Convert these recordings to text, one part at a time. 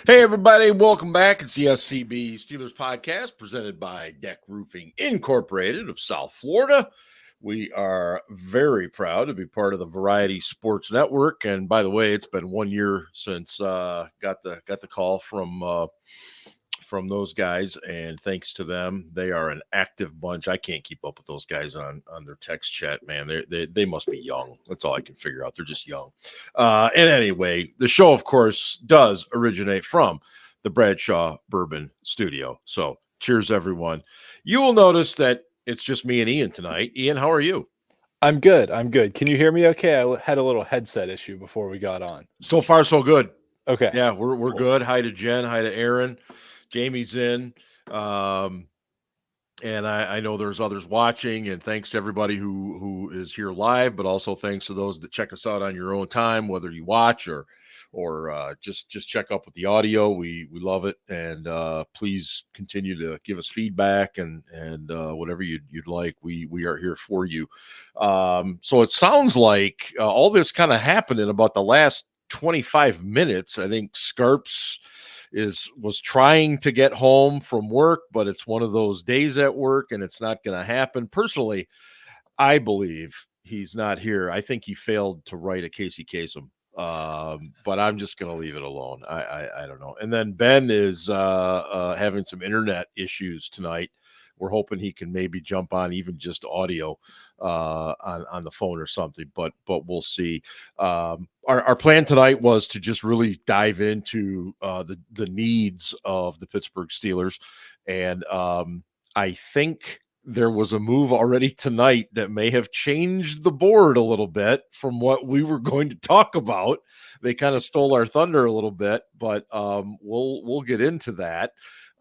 Hey, everybody, welcome back. It's the SCB Steelers Podcast presented by DEK Roofing Incorporated of South Florida. We are very proud to be part of the Variety Sports Network. And by the way, it's been 1 year since got the call from those guys, and thanks to them, they are an active bunch. I can't keep up with those guys on their text chat, man. They must be young. That's all I can figure out. They're just young. And anyway, the show, of course, does originate from the Bradshaw Bourbon Studio. So cheers, everyone. You will notice that it's just me and Ian tonight. Ian, how are you? I'm good. Can you hear me okay? I had a little headset issue before we got on. So far, so good. Okay. Yeah, we're cool. Good. Hi to Jen. Hi to Aaron. Jamie's in. And I know there's others watching, and thanks to everybody who is here live, but also thanks to those that check us out on your own time, whether you watch or just check up with the audio. We love it, and please continue to give us feedback and whatever you'd like. We are here for you. So it sounds like all this kind of happened in about the last 25 minutes. I think Scarps was trying to get home from work, but it's one of those days at work and it's not going to happen. Personally, I believe he's not here. I think he failed to write a Casey Kasem, but I'm just going to leave it alone. I don't know. And then Ben is having some internet issues tonight. We're hoping he can maybe jump on even just audio on the phone or something, but we'll see. Our plan tonight was to just really dive into the needs of the Pittsburgh Steelers, and I think there was a move already tonight that may have changed the board a little bit from what we were going to talk about. They kind of stole our thunder a little bit, but we'll get into that.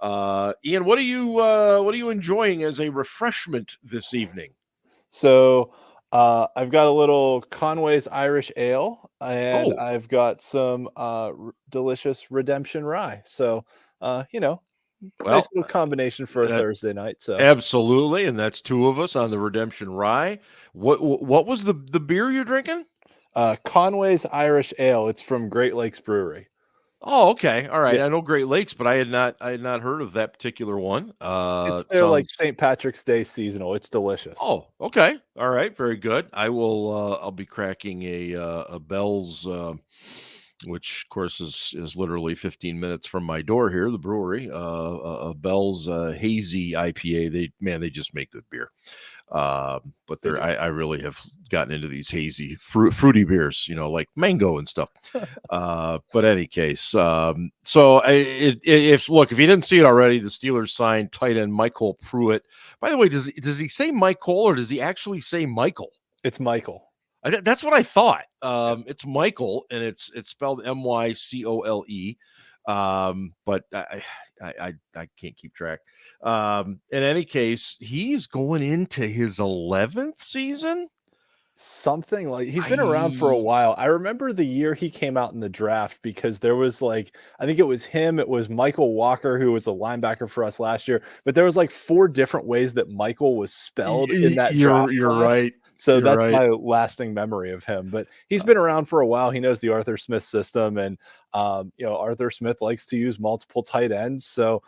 Ian, what are you enjoying as a refreshment this evening? So I've got a little Conway's Irish Ale, and I've got some delicious Redemption Rye. So nice little combination for a Thursday night. So absolutely, and that's two of us on the Redemption Rye. What was the beer you're drinking? Conway's Irish Ale. It's from Great Lakes Brewery. Oh, okay. All right. Yeah. I know Great Lakes, but I had not heard of that particular one. It's their like St. Patrick's Day seasonal. It's delicious. Oh, okay. All right. Very good. I will I'll be cracking a Bell's which of course is literally 15 minutes from my door here, the brewery. A Bell's hazy IPA. They just make good beer. But I really have gotten into these hazy fruity beers, like mango and stuff. But any case, so if you didn't see it already, the Steelers signed tight end Michael Pruitt. By the way, does he say Michael or does he actually say Michael? It's Michael. That's what I thought. It's Michael, and it's spelled Mycole. But I can't keep track. In any case, he's going into his 11th season. Something like he's been around for a while. I remember the year he came out in the draft because there was I think it was him. It was Michael Walker, who was a linebacker for us last year. But there was 4 different ways that Michael was spelled in that draft. You're right. So that's my lasting memory of him. But he's been around for a while. He knows the Arthur Smith system, and Arthur Smith likes to use multiple tight ends. So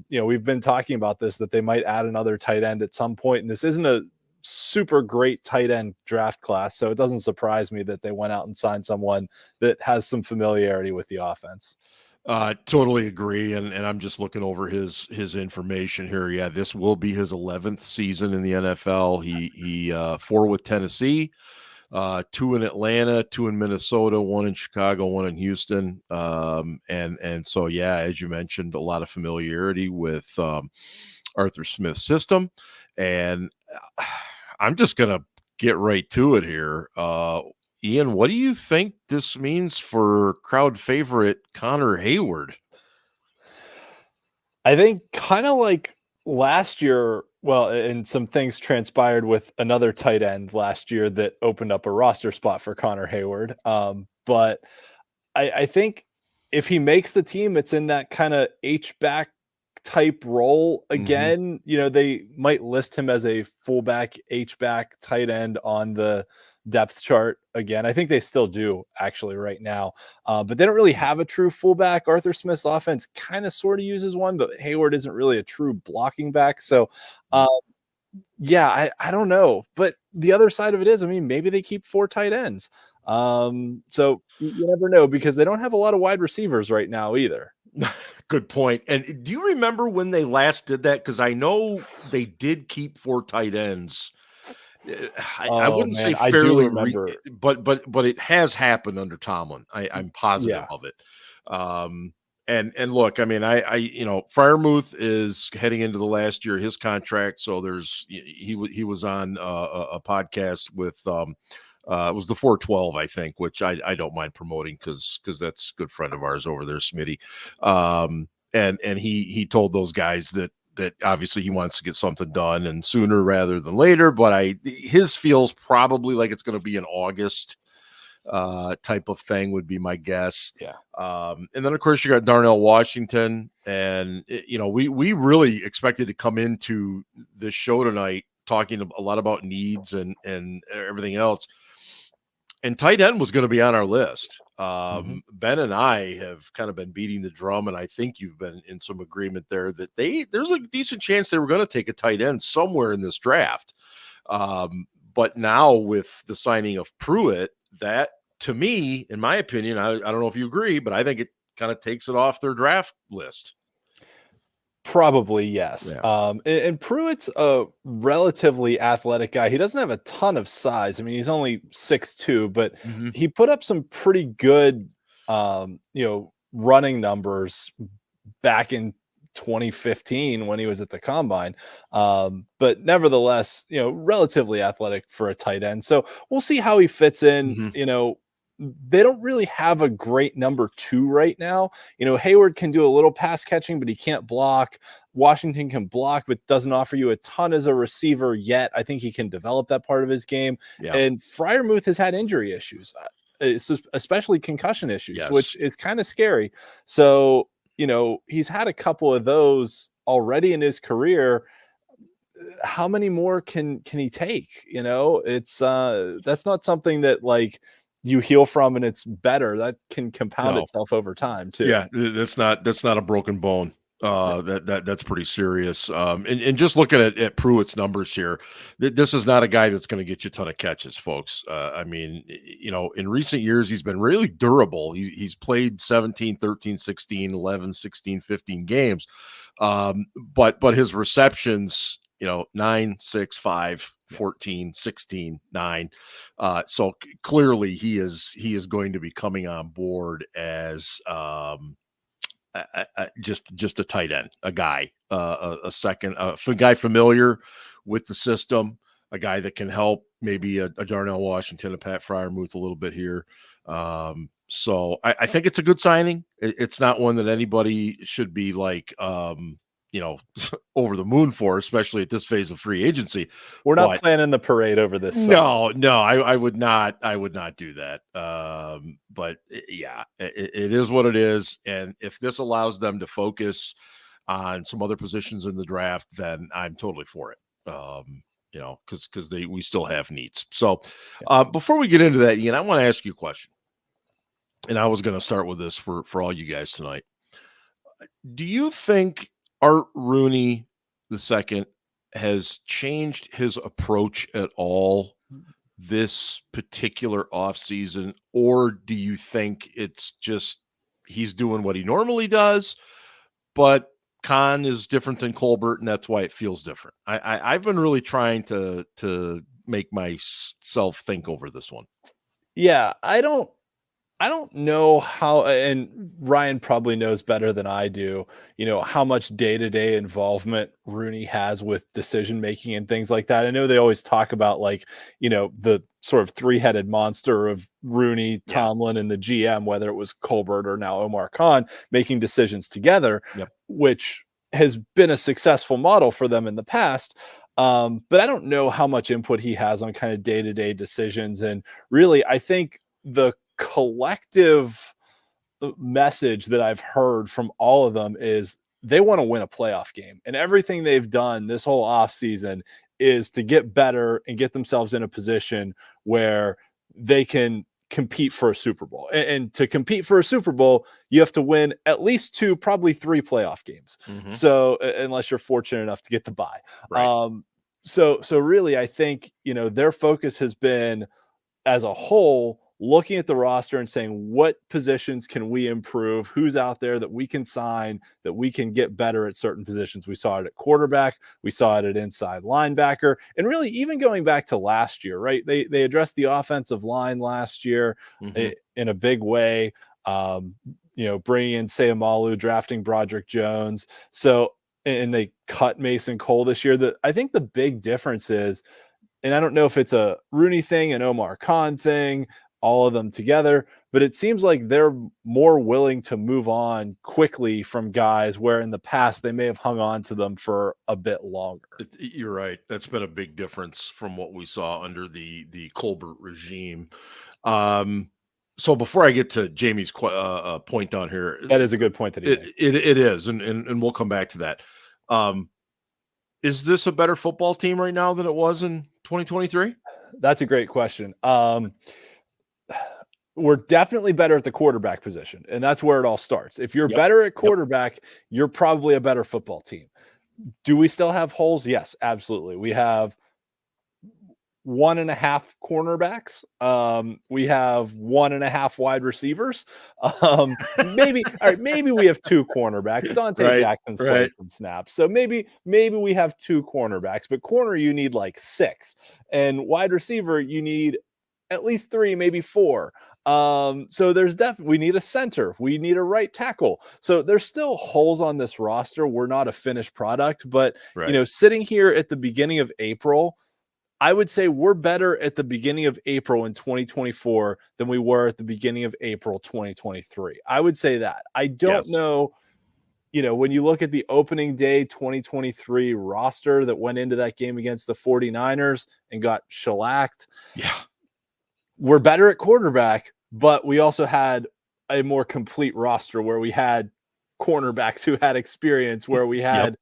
we've been talking about this, that they might add another tight end at some point, and this isn't a super great tight end draft class, so it doesn't surprise me that they went out and signed someone that has some familiarity with the offense. Totally agree, and I'm just looking over his information here. Yeah, this will be his 11th season in the NFL. He 4 with Tennessee, 2 in Atlanta, 2 in Minnesota, 1 in Chicago, 1 in Houston, and so yeah, as you mentioned, a lot of familiarity with Arthur Smith's system, and I'm just gonna get right to it here. Ian, what do you think this means for crowd favorite Connor Hayward? I think kind of like last year, and some things transpired with another tight end last year that opened up a roster spot for Connor Hayward. But I think if he makes the team, it's in that kind of H-back type role again. They might list him as a fullback, H-back tight end on the depth chart again. I think they still do actually right now, but they don't really have a true fullback. Arthur Smith's offense kind of sort of uses one, but Hayward isn't really a true blocking back. So, yeah, I don't know. But the other side of it is, I mean, maybe they keep 4 tight ends. So you never know because they don't have a lot of wide receivers right now either. Good point. And do you remember when they last did that? Because I know they did keep 4 tight ends. I wouldn't say I fairly, do remember. but it has happened under Tomlin. I'm positive of it. And look, I mean, Freiermuth is heading into the last year of his contract. So he was on a podcast with it was the 412, I think, which I don't mind promoting because that's a good friend of ours over there, Smitty. And he told those guys that obviously he wants to get something done and sooner rather than later, but his feels probably like it's going to be in August type of thing would be my guess. Yeah. And then of course you got Darnell Washington, and we really expected to come into this show tonight talking a lot about needs and everything else. And tight end was going to be on our list. Ben and I have kind of been beating the drum, and I think you've been in some agreement there that there's a decent chance they were going to take a tight end somewhere in this draft. But now with the signing of Pruitt, that to me, in my opinion, I don't know if you agree, but I think it kind of takes it off their draft list. Probably, yes. Yeah. And Pruitt's a relatively athletic guy. He doesn't have a ton of size. I mean, he's only 6'2", but he put up some pretty good, running numbers back in 2015 when he was at the combine. But nevertheless, relatively athletic for a tight end. So we'll see how he fits in. They don't really have a great number 2 right now. Hayward can do a little pass catching, but he can't block. Washington can block, but doesn't offer you a ton as a receiver yet. I think he can develop that part of his game. Yeah. And Freiermuth has had injury issues, especially concussion issues, which is kind of scary. So, he's had a couple of those already in his career. How many more can he take? It's that's not something that you heal from and it's better. That can compound itself over time too. Yeah, that's not a broken bone. That's pretty serious. And just looking at Pruitt's numbers here, this is not a guy that's going to get you a ton of catches, folks. I mean, in recent years, he's been really durable. He's played 17, 13, 16, 11, 16, 15 games. But his receptions, 9, 6, 5, 14, 16, 9. So clearly he is going to be coming on board as just a tight end, a guy, a second, a guy familiar with the system, a guy that can help maybe a Darnell Washington, a Pat Freiermuth a little bit here. So I think it's a good signing. It's not one that anybody should be over the moon for, especially at this phase of free agency. We're not planning the parade over this. No, I would not do that. But yeah, it is what it is. And if this allows them to focus on some other positions in the draft, then I'm totally for it. Because we still have needs. So before we get into that, Ian, I want to ask you a question. And I was going to start with this for all you guys tonight. Do you think Art Rooney II has changed his approach at all this particular offseason, or do you think it's just he's doing what he normally does, but Khan is different than Colbert, and that's why it feels different? I've been really trying to make myself think over this one. Yeah, I don't know how, and Ryan probably knows better than I do, how much day-to-day involvement Rooney has with decision-making and things like that. I know they always talk about the sort of 3-headed monster of Rooney, Tomlin, and the GM, whether it was Colbert or now Omar Khan, making decisions together, which has been a successful model for them in the past. But I don't know how much input he has on kind of day-to-day decisions. And really, I think the collective message that I've heard from all of them is they want to win a playoff game, and everything they've done this whole offseason is to get better and get themselves in a position where they can compete for a Super Bowl. And to compete for a Super Bowl, you have to win at least 2, probably 3 playoff games. So unless you're fortunate enough to get the bye. Right. So really, I think, their focus has been as a whole, looking at the roster and saying, what positions can we improve? Who's out there that we can sign, that we can get better at certain positions? We saw it at quarterback. We saw it at inside linebacker. And really, even going back to last year, right? They addressed the offensive line last year in a big way, bringing in Sayamalu, drafting Broderick Jones. So, and they cut Mason Cole this year. I think the big difference is, and I don't know if it's a Rooney thing, an Omar Khan thing, all of them together, but it seems like they're more willing to move on quickly from guys where in the past they may have hung on to them for a bit longer. You're right. That's been a big difference from what we saw under the Colbert regime. So before I get to Jamie's point down here, that is a good point that he made. It is, and we'll come back to that. Is this a better football team right now than it was in 2023? That's a great question. We're definitely better at the quarterback position, and that's where it all starts. If you're better at quarterback, you're probably a better football team. Do we still have holes? Yes, absolutely. We have 1.5 cornerbacks. We have 1.5 wide receivers. Maybe we have 2 cornerbacks. Dante Jackson's played some snaps. So maybe we have 2 cornerbacks, but corner, you need like 6, and wide receiver, you need at least 3, maybe 4. So there's definitely, we need a center. We need a right tackle. So there's still holes on this roster. We're not a finished product, but sitting here at the beginning of April, I would say we're better at the beginning of April in 2024 than we were at the beginning of April 2023. I would say that. I don't know, when you look at the opening day 2023 roster that went into that game against the 49ers and got shellacked. Yeah. We're better at quarterback, but we also had a more complete roster where we had cornerbacks who had experience, where we had,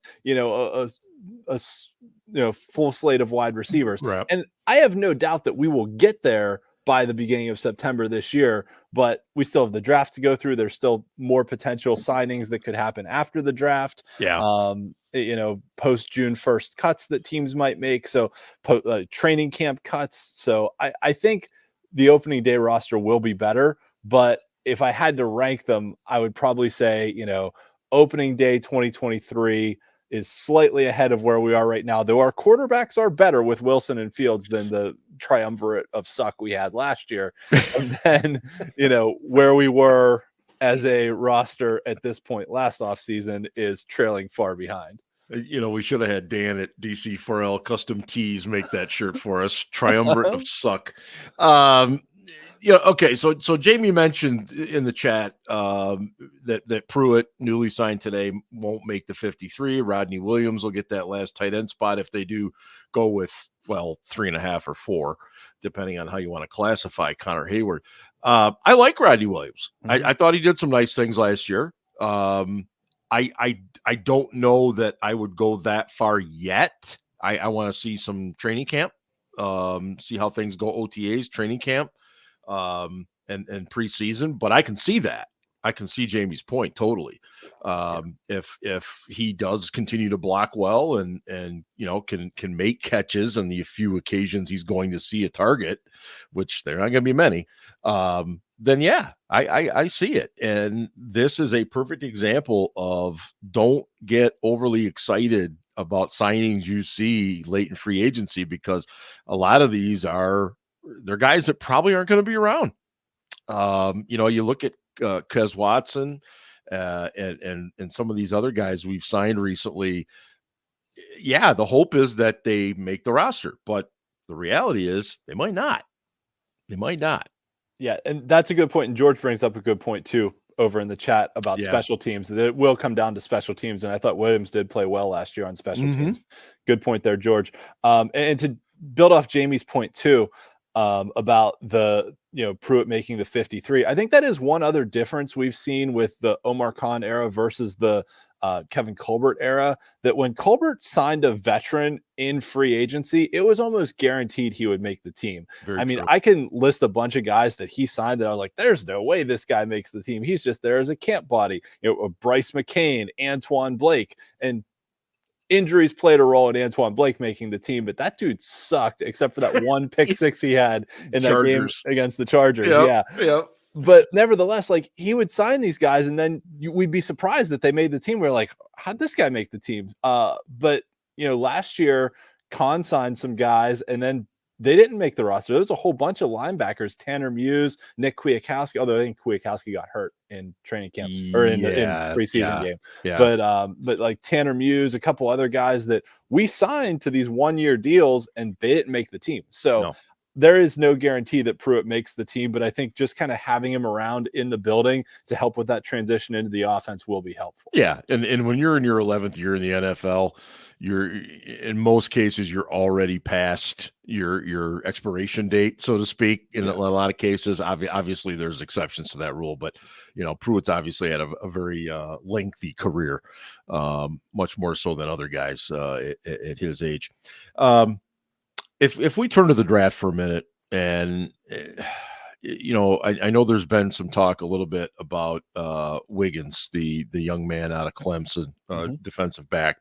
a full slate of wide receivers. Right. And I have no doubt that we will get there by the beginning of September this year, but we still have the draft to go through. There's still more potential signings that could happen after the draft. Yeah. Post June 1st cuts that teams might make. So training camp cuts. So I think the opening day roster will be better, but if I had to rank them, I would probably say, opening day 2023 is slightly ahead of where we are right now, though our quarterbacks are better with Wilson and Fields than the triumvirate of suck we had last year. And then, where we were as a roster at this point last offseason is trailing far behind. We should have had Dan at DC 4L Custom Tees make that shirt for us. Triumvirate of suck. Okay. So Jamie mentioned in the chat that Pruitt, newly signed today, won't make the 53. Rodney Williams will get that last tight end spot if they do go with 3.5 or 4, depending on how you want to classify Connor Hayward. I like Rodney Williams. I thought he did some nice things last year. I don't know that I would go that far yet. I want to see some training camp, see how things go, OTAs, training camp, and preseason. But I can see that. I can see Jamie's point totally. If he does continue to block well and can make catches on the few occasions he's going to see a target, which there aren't going to be many, then yeah, I see it. And this is a perfect example of don't get overly excited about signings you see late in free agency, because a lot of these they're guys that probably aren't going to be around. You look at Kez Watson and some of these other guys we've signed recently. Yeah, the hope is that they make the roster, but the reality is they might not. They might not. Yeah, and that's a good point. And George brings up a good point too over in the chat about special teams, that it will come down to special teams. And I thought Williams did play well last year on special teams. Good point there, George. And to build off Jamie's point too, about the Pruitt making the 53. I think that is one other difference we've seen with the Omar Khan era versus the Kevin Colbert era, that when Colbert signed a veteran in free agency, it was almost guaranteed he would make the team. Very I mean, true. I can list a bunch of guys that he signed that I was like, there's no way this guy makes the team. He's just there as a camp body. Bryce McCain, Antoine Blake, and injuries played a role in Antoine Blake making the team, but that dude sucked except for that one pick six he had in that game against the Chargers. Yep. But nevertheless, like, he would sign these guys and then we'd be surprised that they made the team. We're like, how'd this guy make the team? But last year Khan signed some guys and then they didn't make the roster. There was a whole bunch of linebackers, Tanner Muse, Nick Kwiatkowski, although I think Kwiatkowski got hurt in training camp or in preseason game. Yeah. But like Tanner Muse, a couple other guys that we signed to these 1-year deals and they didn't make the team. So there is no guarantee that Pruitt makes the team, but I think just kind of having him around in the building to help with that transition into the offense will be helpful. Yeah. And when you're in your 11th year in the NFL, you're in most cases, you're already past your expiration date, so to speak. In a lot of cases, obviously there's exceptions to that rule, but Pruitt's obviously had a very lengthy career, much more so than other guys at his age. If we turn to the draft for a minute, and I know there's been some talk a little bit about Wiggins, the young man out of Clemson, defensive back,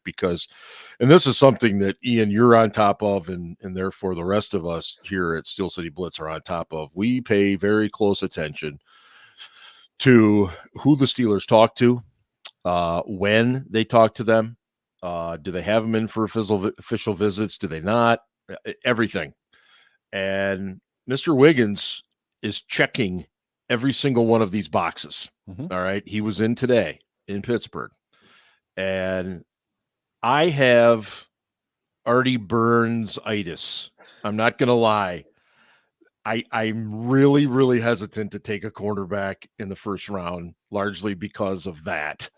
and this is something that, Ian, you're on top of, and therefore the rest of us here at Steel City Blitz are on top of. We pay very close attention to who the Steelers talk to, when they talk to them. Do they have them in for official visits? Do they not? Everything. And Mr. Wiggins is checking every single one of these boxes. All right. He was in today in Pittsburgh. And I have Artie Burns-itis. I'm not going to lie. I'm really, really hesitant to take a cornerback in the first round, largely because of that,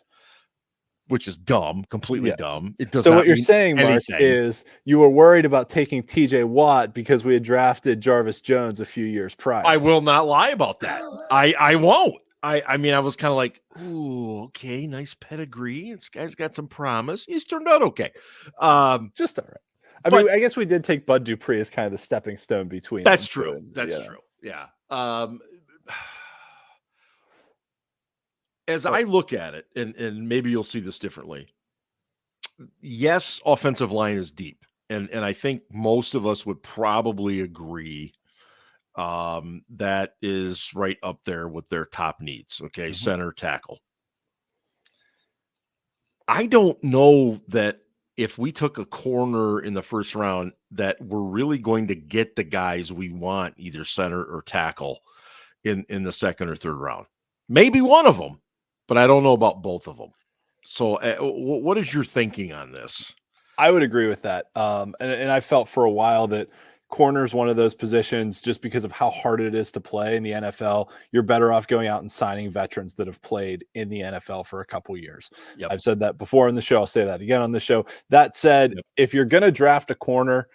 which is dumb, completely dumb. It does. So what you're saying, Mark, is you were worried about taking TJ Watt because we had drafted Jarvis Jones a few years prior. I will not lie about that. I won't. I mean, I was kind of like, ooh, okay, nice pedigree. This guy's got some promise. He's turned out okay. Just all right. I mean, I guess we did take Bud Dupree as kind of the stepping stone between. That's true. That's true. Yeah. As I look at it, and maybe you'll see this differently. Yes, offensive line is deep. And I think most of us would probably agree that is right up there with their top needs. Okay. Center, tackle. I don't know that if we took a corner in the first round that we're really going to get the guys we want, either center or tackle, in the second or third round. Maybe one of them, but I don't know about both of them. So what is your thinking on this? I would agree with that. And I felt for a while that corner is one of those positions, just because of how hard it is to play in the NFL. You're better off going out and signing veterans that have played in the NFL for a couple years. I've said that before on the show. I'll say that again on the show. That said, if you're going to draft a corner,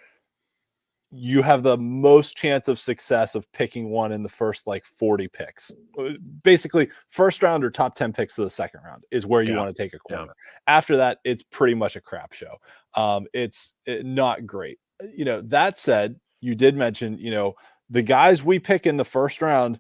you have the most chance of success of picking one in the first 40 picks. Basically, first round or top 10 picks of the second round is where you want to take a corner. After that, it's pretty much a crap show. It's not great. That said, you did mention, the guys we pick in the first round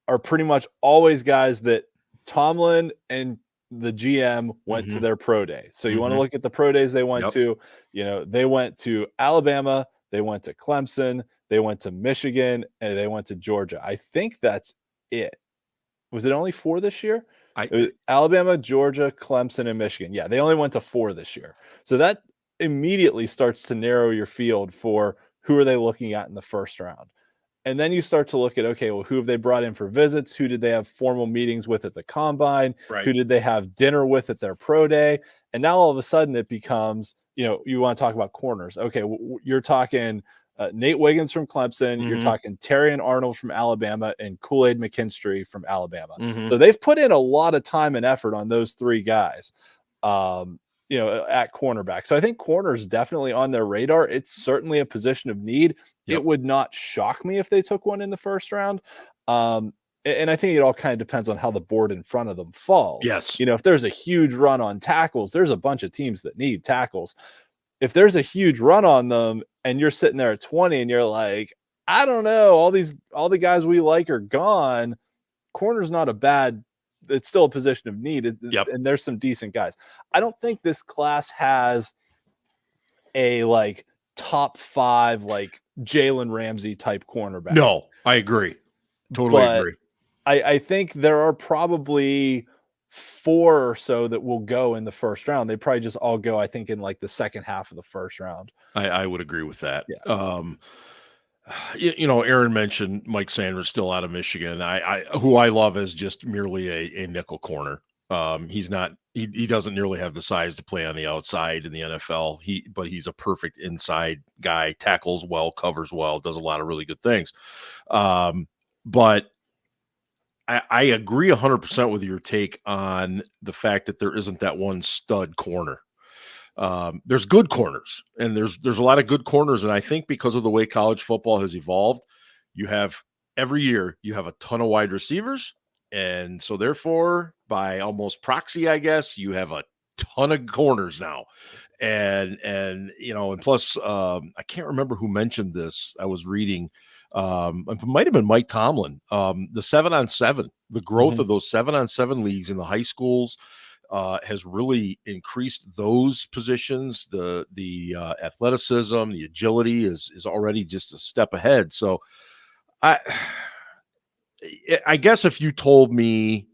are pretty much always guys that Tomlin and the GM went to their pro day. So you want to look at the pro days they went to. They went to Alabama, they went to Clemson, they went to Michigan, and they went to Georgia. I think that's it. Was it only 4 this year? It was Alabama, Georgia, Clemson, and Michigan. Yeah, they only went to 4 this year. So that immediately starts to narrow your field for who are they looking at in the first round. And then you start to look at, okay, well, who have they brought in for visits? Who did they have formal meetings with at the combine? Who did they have dinner with at their pro day? And now all of a sudden it becomes, you want to talk about corners. Okay, you're talking Nate Wiggins from Clemson. You're talking Terry and Arnold from Alabama and Kool-Aid McKinstry from Alabama. So they've put in a lot of time and effort on those 3 guys. At cornerback. So I think corner is definitely on their radar. It's certainly a position of need. It would not shock me if they took one in the first round. and I think it all kind of depends on how the board in front of them falls. Yes. If there's a huge run on tackles, there's a bunch of teams that need tackles. If there's a huge run on them and you're sitting there at 20 and you're like, I don't know, all the guys we like are gone. Corner's not a bad, it's still a position of need. And there's some decent guys. I don't think this class has a like top 5, like Jalen Ramsey type cornerback. No, I agree. Totally agree. I think there are probably 4 or so that will go in the first round. They probably just all go, I think, in like the second half of the first round. I would agree with that. Yeah. Aaron mentioned Mike Sanders still out of Michigan. Who I love as just merely a nickel corner. He's not. He doesn't nearly have the size to play on the outside in the NFL. But he's a perfect inside guy. Tackles well, covers well, does a lot of really good things. But I agree 100% with your take on the fact that there isn't that one stud corner. There's good corners, and there's a lot of good corners. And I think because of the way college football has evolved, every year you have a ton of wide receivers. And so therefore, by almost proxy, I guess, you have a ton of corners now. And plus, I can't remember who mentioned this. I was reading, it might have been Mike Tomlin, the 7-on-7, the growth of those 7-on-7 leagues in the high schools has really increased those positions. The athleticism, the agility is already just a step ahead. So I guess if you told me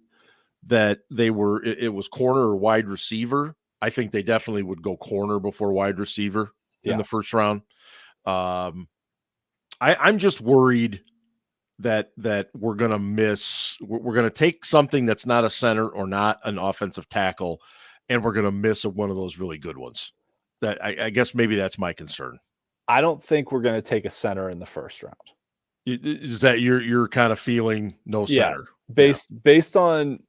that it was corner or wide receiver, I think they definitely would go corner before wide receiver in the first round. I'm just worried that we're going to miss. We're going to take something that's not a center or not an offensive tackle, and we're going to miss one of those really good ones. That I guess maybe that's my concern. I don't think we're going to take a center in the first round. Is that you're kind of feeling no center? Based on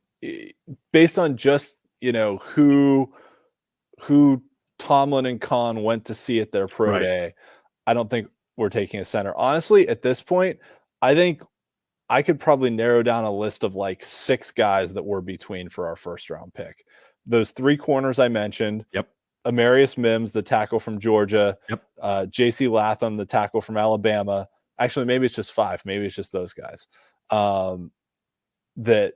just who Tomlin and Kahn went to see at their pro day. I don't think we're taking a center. Honestly, at this point, I think I could probably narrow down a list of like 6 guys that we're between for our first round pick. Those 3 corners I mentioned. Yep. Amarius Mims, the tackle from Georgia. Yep. J.C. Latham, the tackle from Alabama. Actually, maybe it's just 5. Maybe it's just those guys. That,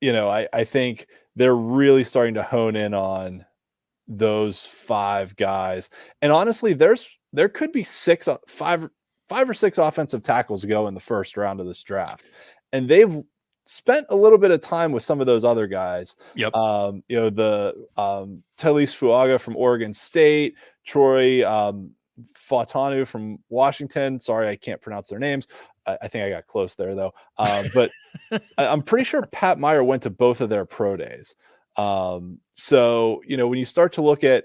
I think they're really starting to hone in on those 5 guys. And honestly, there could be 5 or 6 offensive tackles to go in the first round of this draft. And they've spent a little bit of time with some of those other guys. Yep. The Tyrese Fuaga from Oregon State, Troy Fautanu from Washington. Sorry, I can't pronounce their names. I think I got close there though. But I'm pretty sure Pat Meyer went to both of their pro days. So, when you start to look at,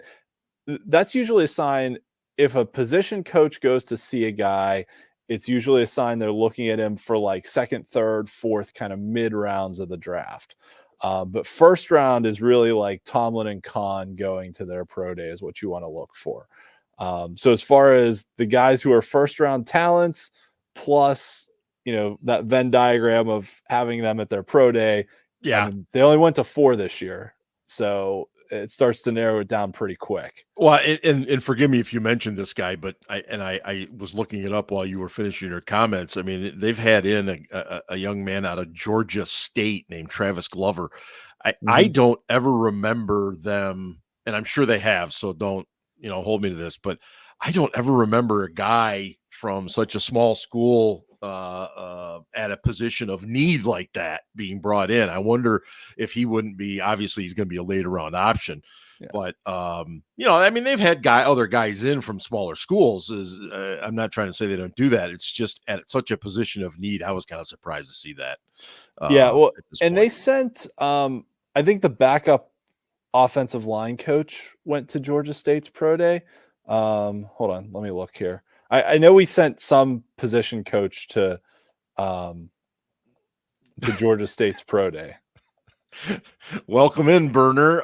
that's usually a sign. If a position coach goes to see a guy, it's usually a sign they're looking at him for like second, third, fourth kind of mid rounds of the draft. But first round is really like Tomlin and Kahn going to their pro day is what you want to look for. So as far as the guys who are first round talents, plus, that Venn diagram of having them at their pro day. Yeah. I mean, they only went to 4 this year. So it starts to narrow it down pretty quick. Well, and forgive me if you mentioned this guy, but I was looking it up while you were finishing your comments. I mean, they've had in a young man out of Georgia State named Travis Glover. I don't ever remember them, and I'm sure they have, so don't, hold me to this, but I don't ever remember a guy from such a small school at a position of need like that being brought in. I wonder if he wouldn't be, obviously he's going to be a later round option, but they've had other guys in from smaller schools. I'm not trying to say they don't do that. It's just at such a position of need. I was kind of surprised to see that. And they sent, I think the backup offensive line coach went to Georgia State's pro day. Hold on, let me look here. I know we sent some position coach to Georgia State's pro day. Welcome in, Burner.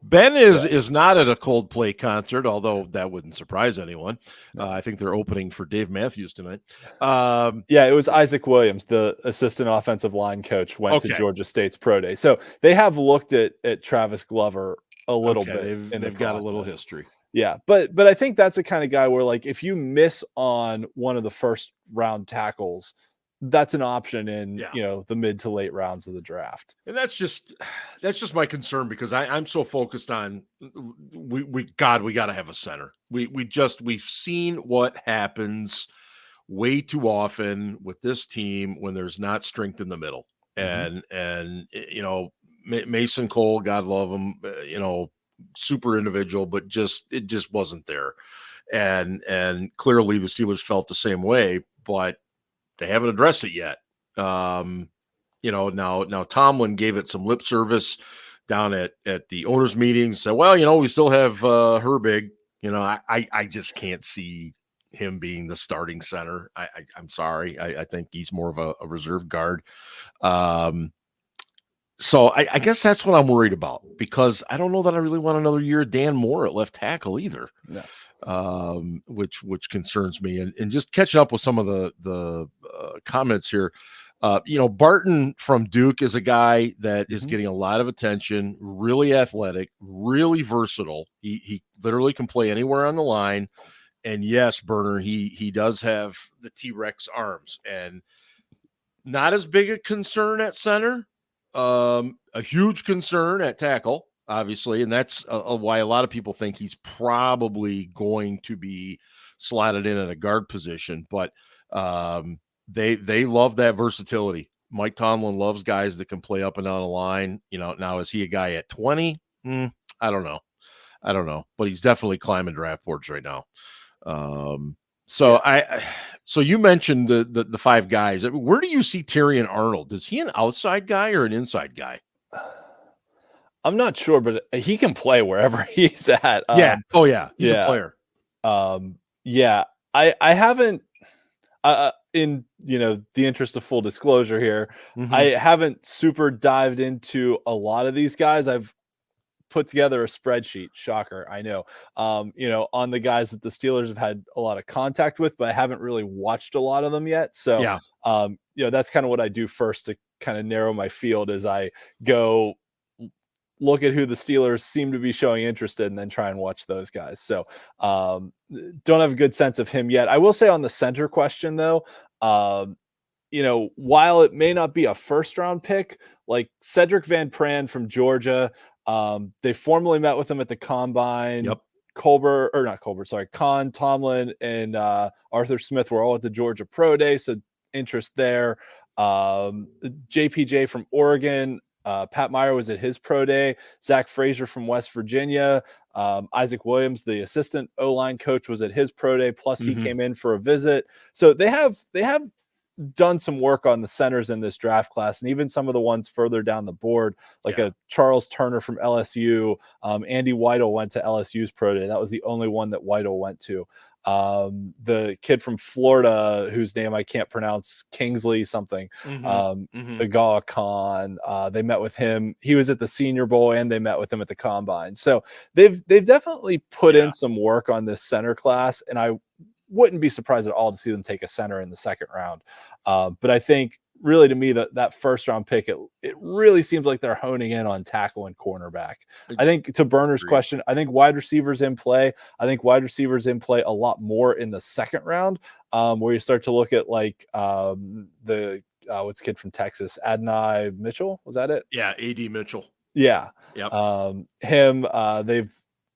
Ben is not at a Coldplay concert, although that wouldn't surprise anyone. I think they're opening for Dave Matthews tonight. It was Isaac Williams, the assistant offensive line coach, went to Georgia State's pro day. So they have looked at Travis Glover a little bit. They've got a little history. Yeah, but I think that's the kind of guy where, like, if you miss on one of the first round tackles, that's an option in the mid to late rounds of the draft. And that's just my concern, because I'm so focused on we got to have a center. We've seen what happens way too often with this team when there's not strength in the middle. And Mason Cole, God love him, super individual, but it just wasn't there. And clearly the Steelers felt the same way, but they haven't addressed it yet. Now Tomlin gave it some lip service down at the owners' meetings. Said, well, we still have Herbig. I just can't see him being the starting center. I'm sorry. I think he's more of a reserve guard. So I guess that's what I'm worried about, because I don't know that I really want another year of Dan Moore at left tackle either. No. Which concerns me. And just catching up with some of the comments here. Barton from Duke is a guy that is getting a lot of attention, really athletic, really versatile. He literally can play anywhere on the line. And yes, Burner, he does have the T-Rex arms, and not as big a concern at center, a huge concern at tackle, obviously. And that's why a lot of people think he's probably going to be slotted in at a guard position. But they love that versatility. Mike Tomlin loves guys that can play up and down the line. Now, is he a guy at 20? I don't know, but he's definitely climbing draft boards right now. So you mentioned the five guys. Where do you see Terrion Arnold? Is he an outside guy or an inside guy? I'm not sure, but he can play wherever he's at. He's a player. I haven't, in the interest of full disclosure here, I haven't super dived into a lot of these guys. I've put together a spreadsheet, shocker, I know, on the guys that the Steelers have had a lot of contact with, but I haven't really watched a lot of them yet. So, that's kind of what I do first to kind of narrow my field, as I go look at who the Steelers seem to be showing interest in, and then try and watch those guys. So, don't have a good sense of him yet. I will say on the center question, though, while it may not be a first round pick, like Cedric Van Pran from Georgia, they formally met with him at the combine. Yep. Con, Tomlin, and Arthur Smith were all at the Georgia Pro Day, so interest there. JPJ from Oregon, Pat Meyer was at his Pro Day. Zach Frazier from West Virginia, Isaac Williams, the assistant O-line coach, was at his Pro Day. Plus, he came in for a visit. So they have done some work on the centers in this draft class, and even some of the ones further down the board, like a Charles Turner from LSU. Andy Weidel went to LSU's Pro Day. That was the only one that Weidel went to. The kid from Florida, whose name I can't pronounce, Kingsley something, Agawa Khan, they met with him. He was at the Senior Bowl, and they met with him at the Combine. So they've definitely put in some work on this center class, and I wouldn't be surprised at all to see them take a center in the second round. But I think really, to me, that first round pick, it really seems like they're honing in on tackle and cornerback. I think, to Berner's question, I think wide receivers in play. I think wide receivers in play a lot more in the second round, where you start to look at what's the kid from Texas, Adonai Mitchell, was that it? Yeah, A.D. Mitchell. Yeah. Yep. Him,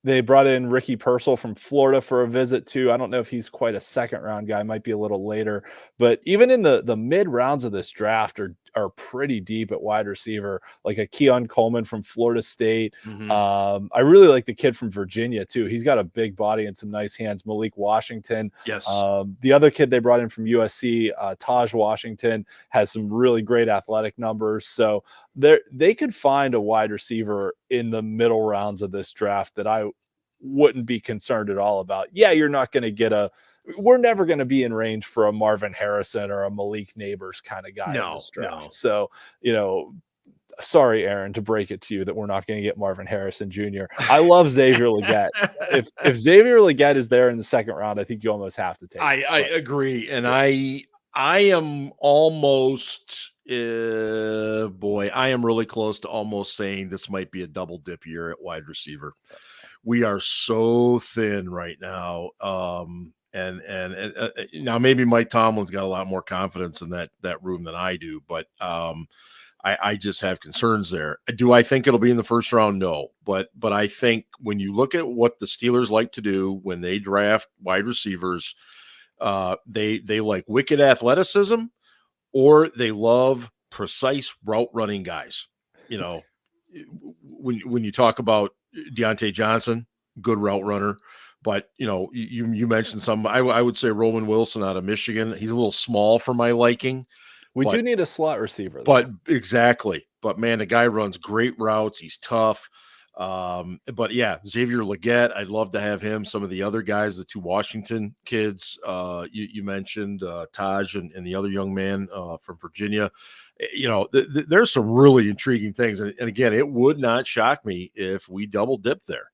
they brought in Ricky Purcell from Florida for a visit too. I don't know if he's quite a second round guy, might be a little later, but even in the mid rounds of this draft are pretty deep at wide receiver, like a Keon Coleman from Florida State. I really like the kid from Virginia too. He's got a big body and some nice hands. Malik Washington. Yes. The other kid they brought in from USC, Taj Washington, has some really great athletic numbers. So they could find a wide receiver in the middle rounds of this draft that I wouldn't be concerned at all about. Yeah, you're not going to get we're never going to be in range for a Marvin Harrison or a Malik Neighbors kind of guy in this draft. No. So, sorry, Aaron, to break it to you that we're not going to get Marvin Harrison Jr. I love Xavier Legette. If Xavier Legette is there in the second round, I think you almost have to take it. I agree. And I am almost, I am really close to almost saying this might be a double dip year at wide receiver. We are so thin right now. And now maybe Mike Tomlin's got a lot more confidence in that room than I do, but I just have concerns there. Do I think it'll be in the first round? No, but I think when you look at what the Steelers like to do when they draft wide receivers, they like wicked athleticism, or they love precise route running guys. You know, when you talk about Deontay Johnson, good route runner. But, you know, you mentioned some, I would say Roman Wilson out of Michigan. He's a little small for my liking. We do need a slot receiver, though. But exactly. But, man, the guy runs great routes. He's tough. But, yeah, Xavier Legette, I'd love to have him. Some of the other guys, the two Washington kids, you mentioned, Taj and the other young man from Virginia. You know, there's some really intriguing things. And, again, it would not shock me if we double dip there.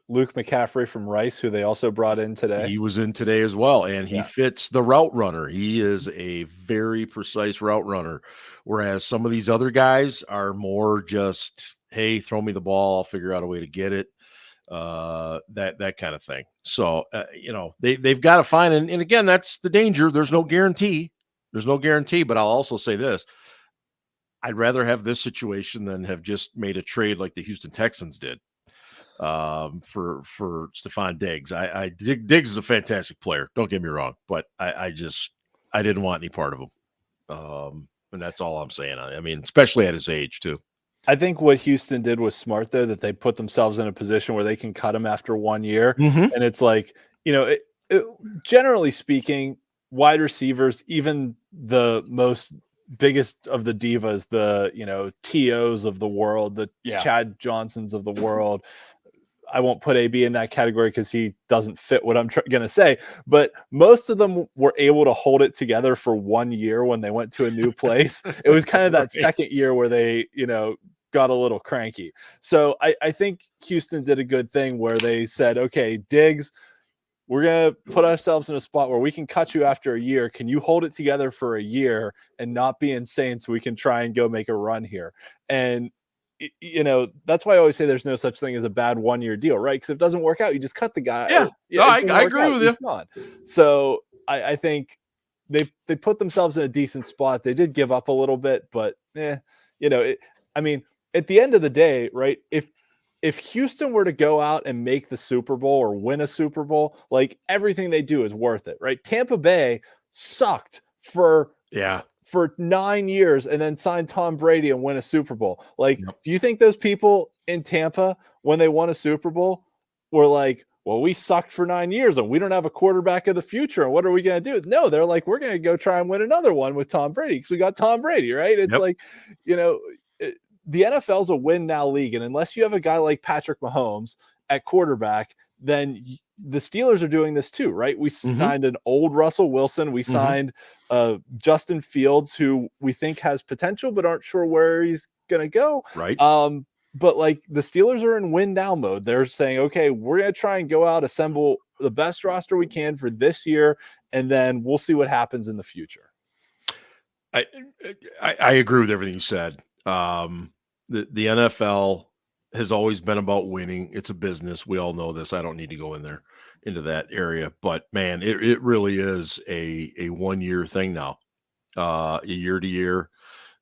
Luke McCaffrey from Rice, who they also brought in today. He was in today as well, and he fits the route runner. He is a very precise route runner, whereas some of these other guys are more just, hey, throw me the ball, I'll figure out a way to get it, that kind of thing. So, you know, they've got to find, and again, that's the danger. There's no guarantee. But I'll also say this. I'd rather have this situation than have just made a trade like the Houston Texans did. For Stephon Diggs. Diggs is a fantastic player. Don't get me wrong, but I didn't want any part of him. And that's all I'm saying. I mean, especially at his age too. I think what Houston did was smart though, that they put themselves in a position where they can cut him after 1 year. Mm-hmm. And it's like, you know, generally speaking, wide receivers, even the biggest of the divas, the, you know, TOs of the world, the Chad Johnsons of the world, I won't put AB in that category because he doesn't fit what I'm going to say, but most of them were able to hold it together for 1 year when they went to a new place. It was kind of that second year where they, you know, got a little cranky. So I think Houston did a good thing where they said, okay, Diggs, we're going to put ourselves in a spot where we can cut you after a year. Can you hold it together for a year and not be insane so we can try and go make a run here? And you know, that's why I always say there's no such thing as a bad 1 year deal, right? Because if it doesn't work out, you just cut the guy. I agree with you. So I think they put themselves in a decent spot. They did give up a little bit, but you know, I mean, at the end of the day, right? If Houston were to go out and make the Super Bowl or win a Super Bowl, like everything they do is worth it, right? Tampa Bay sucked for 9 years and then signed Tom Brady and win a Super Bowl. Like, do you think those people in Tampa, when they won a Super Bowl, were like, well, we sucked for 9 years and we don't have a quarterback of the future. And what are we going to do? No, they're like, we're going to go try and win another one with Tom Brady because we got Tom Brady, right? It's like, you know, the NFL's a win now league. And unless you have a guy like Patrick Mahomes at quarterback, then the Steelers are doing this too, right? We signed an old Russell Wilson. We signed Justin Fields, who we think has potential, but aren't sure where he's going to go. Right. But like the Steelers are in win now mode. They're saying, okay, we're going to try and go out, assemble the best roster we can for this year, and then we'll see what happens in the future. I agree with everything you said. The NFL has always been about winning. It's a business. We all know this. I don't need to go into that area, but man, it really is a 1 year thing now, a year to year.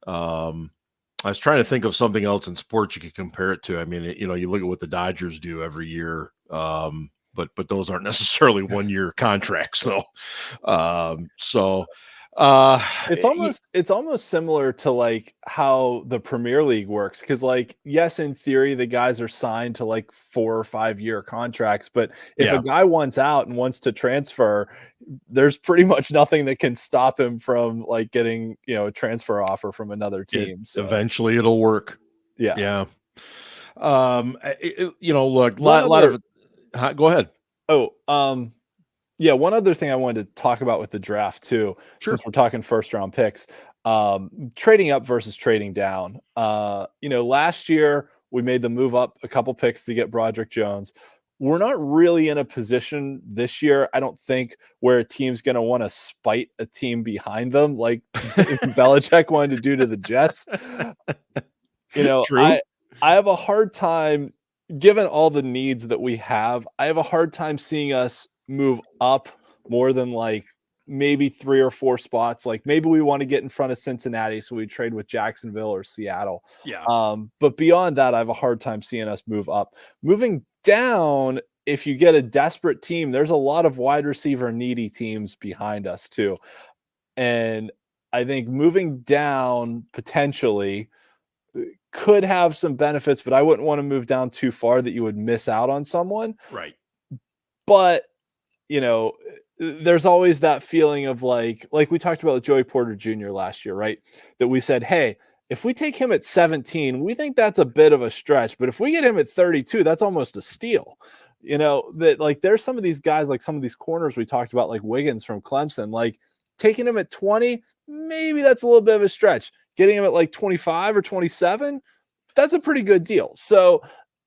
I was trying to think of something else in sports you could compare it to. I mean, you know, you look at what the Dodgers do every year, but those aren't necessarily 1 year contracts. So, it's almost similar to like how the Premier League works. Cause like, yes, in theory, the guys are signed to like 4 or 5 year contracts, but if a guy wants out and wants to transfer, there's pretty much nothing that can stop him from like getting, you know, a transfer offer from another team. So eventually it'll work. Yeah. You know, look, a lot of it. Go ahead. Yeah, one other thing I wanted to talk about with the draft too, since we're talking first round picks. trading up versus trading down. Last year we made the move up a couple picks to get Broderick Jones. We're not really in a position this year, I don't think, where a team's going to want to spite a team behind them like Belichick wanted to do to the Jets. True. I have a hard time, given all the needs that we have, I have a hard time seeing us move up more than like maybe 3 or 4 spots. Like maybe we want to get in front of Cincinnati, so we trade with Jacksonville or Seattle. Yeah. But beyond that, I have a hard time seeing us move up. Moving down, if you get a desperate team, there's a lot of wide receiver needy teams behind us too. And I think moving down potentially could have some benefits, but I wouldn't want to move down too far that you would miss out on someone. Right. But, there's always that feeling of like we talked about with Joey Porter Jr. last year, right? That we said, hey, if we take him at 17, we think that's a bit of a stretch. But if we get him at 32, that's almost a steal. That like there's some of these guys, like some of these corners we talked about, like Wiggins from Clemson, like taking him at 20, maybe that's a little bit of a stretch. Getting him at like 25 or 27, that's a pretty good deal. So,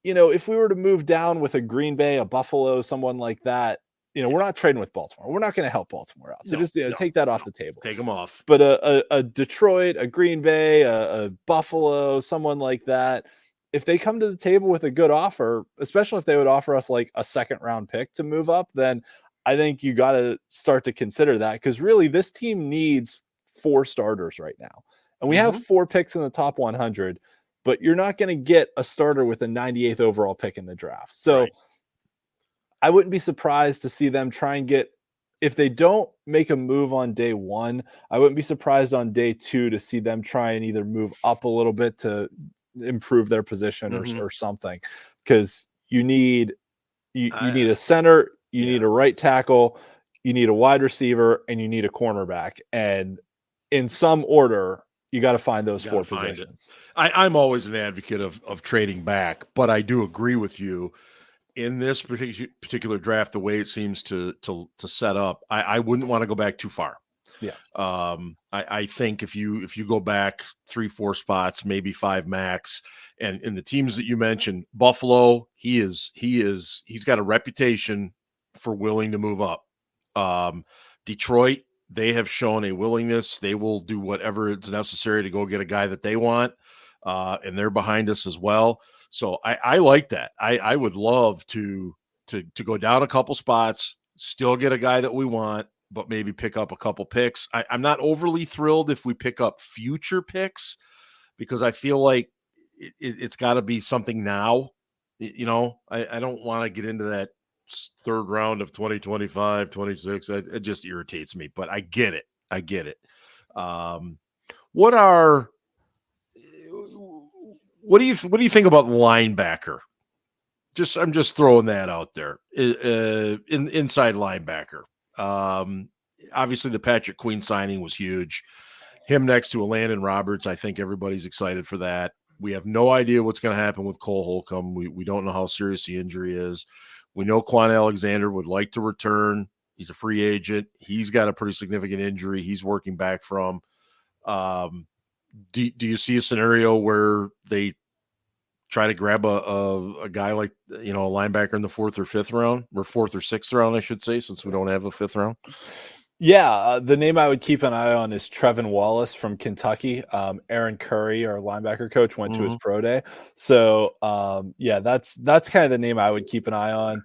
if we were to move down with a Green Bay, a Buffalo, someone like that, we're not trading with Baltimore. We're not going to help Baltimore out. So take that off the table. Take them off. But a Detroit, a Green Bay, a Buffalo, someone like that, if they come to the table with a good offer, especially if they would offer us like a 2nd round pick to move up, then I think you got to start to consider that, because really this team needs 4 starters right now. And we have 4 picks in the top 100, but you're not going to get a starter with a 98th overall pick in the draft. So I wouldn't be surprised to see them try and get, if they don't make a move on day 1, I wouldn't be surprised on day 2 to see them try and either move up a little bit to improve their position or something. Because you need a center, you need a right tackle, you need a wide receiver, and you need a cornerback. And in some order, you got to find those 4 positions. I'm always an advocate of trading back, but I do agree with you. In this particular draft, the way it seems to set up, I wouldn't want to go back too far. Yeah. I think if you go back 3-4 spots, maybe 5 max, and in the teams that you mentioned, Buffalo, he's got a reputation for willing to move up. Detroit, they have shown a willingness. They will do whatever is necessary to go get a guy that they want, and they're behind us as well. So I like that. I would love to go down a couple spots, still get a guy that we want, but maybe pick up a couple picks. I'm not overly thrilled if we pick up future picks, because I feel like it's got to be something now. I don't want to get into that 3rd round of 2025, 26. It just irritates me, but I get it. What do you think about linebacker? I'm just throwing that out there. Inside linebacker. Obviously the Patrick Queen signing was huge. Him next to a Landon Roberts, I think everybody's excited for that. We have no idea what's going to happen with Cole Holcomb. We don't know how serious the injury is. We know Quan Alexander would like to return. He's a free agent. He's got a pretty significant injury he's working back from. Do you see a scenario where they try to grab a guy like, a linebacker in the 4th or 5th round, or 4th or 6th round, I should say, since we don't have a 5th round? Yeah, the name I would keep an eye on is Trevin Wallace from Kentucky. Aaron Curry, our linebacker coach, went to his pro day. So, that's kind of the name I would keep an eye on.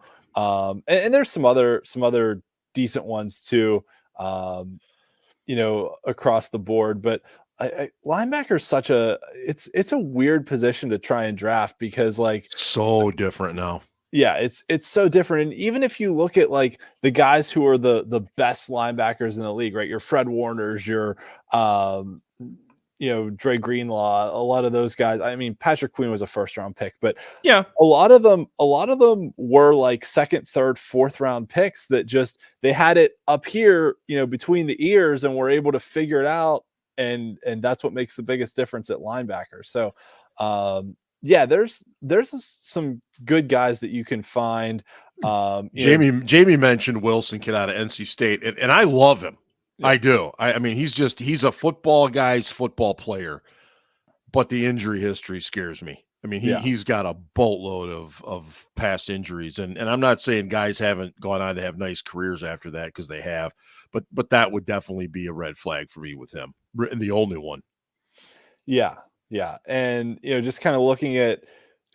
And there's some other decent ones too, across the board. But linebacker is it's a weird position to try and draft, because so different now. Yeah, it's so different. And even if you look at like the guys who are the best linebackers in the league, right? Your Fred Warners, your Dre Greenlaw, a lot of those guys. I mean, Patrick Queen was a 1st round pick, but yeah, a lot of them were like 2nd, 3rd, 4th round picks that just, they had it up here, between the ears, and were able to figure it out. And that's what makes the biggest difference at linebacker. So, there's some good guys that you can find. Jamie mentioned Wilson, kid out of NC State, and I love him. Yeah. I do. I mean, he's a football guy's football player, but the injury history scares me. I mean, he's got a boatload of past injuries, and I'm not saying guys haven't gone on to have nice careers after that, because they have, but that would definitely be a red flag for me with him, the only one. Yeah. Yeah. And, just kind of looking at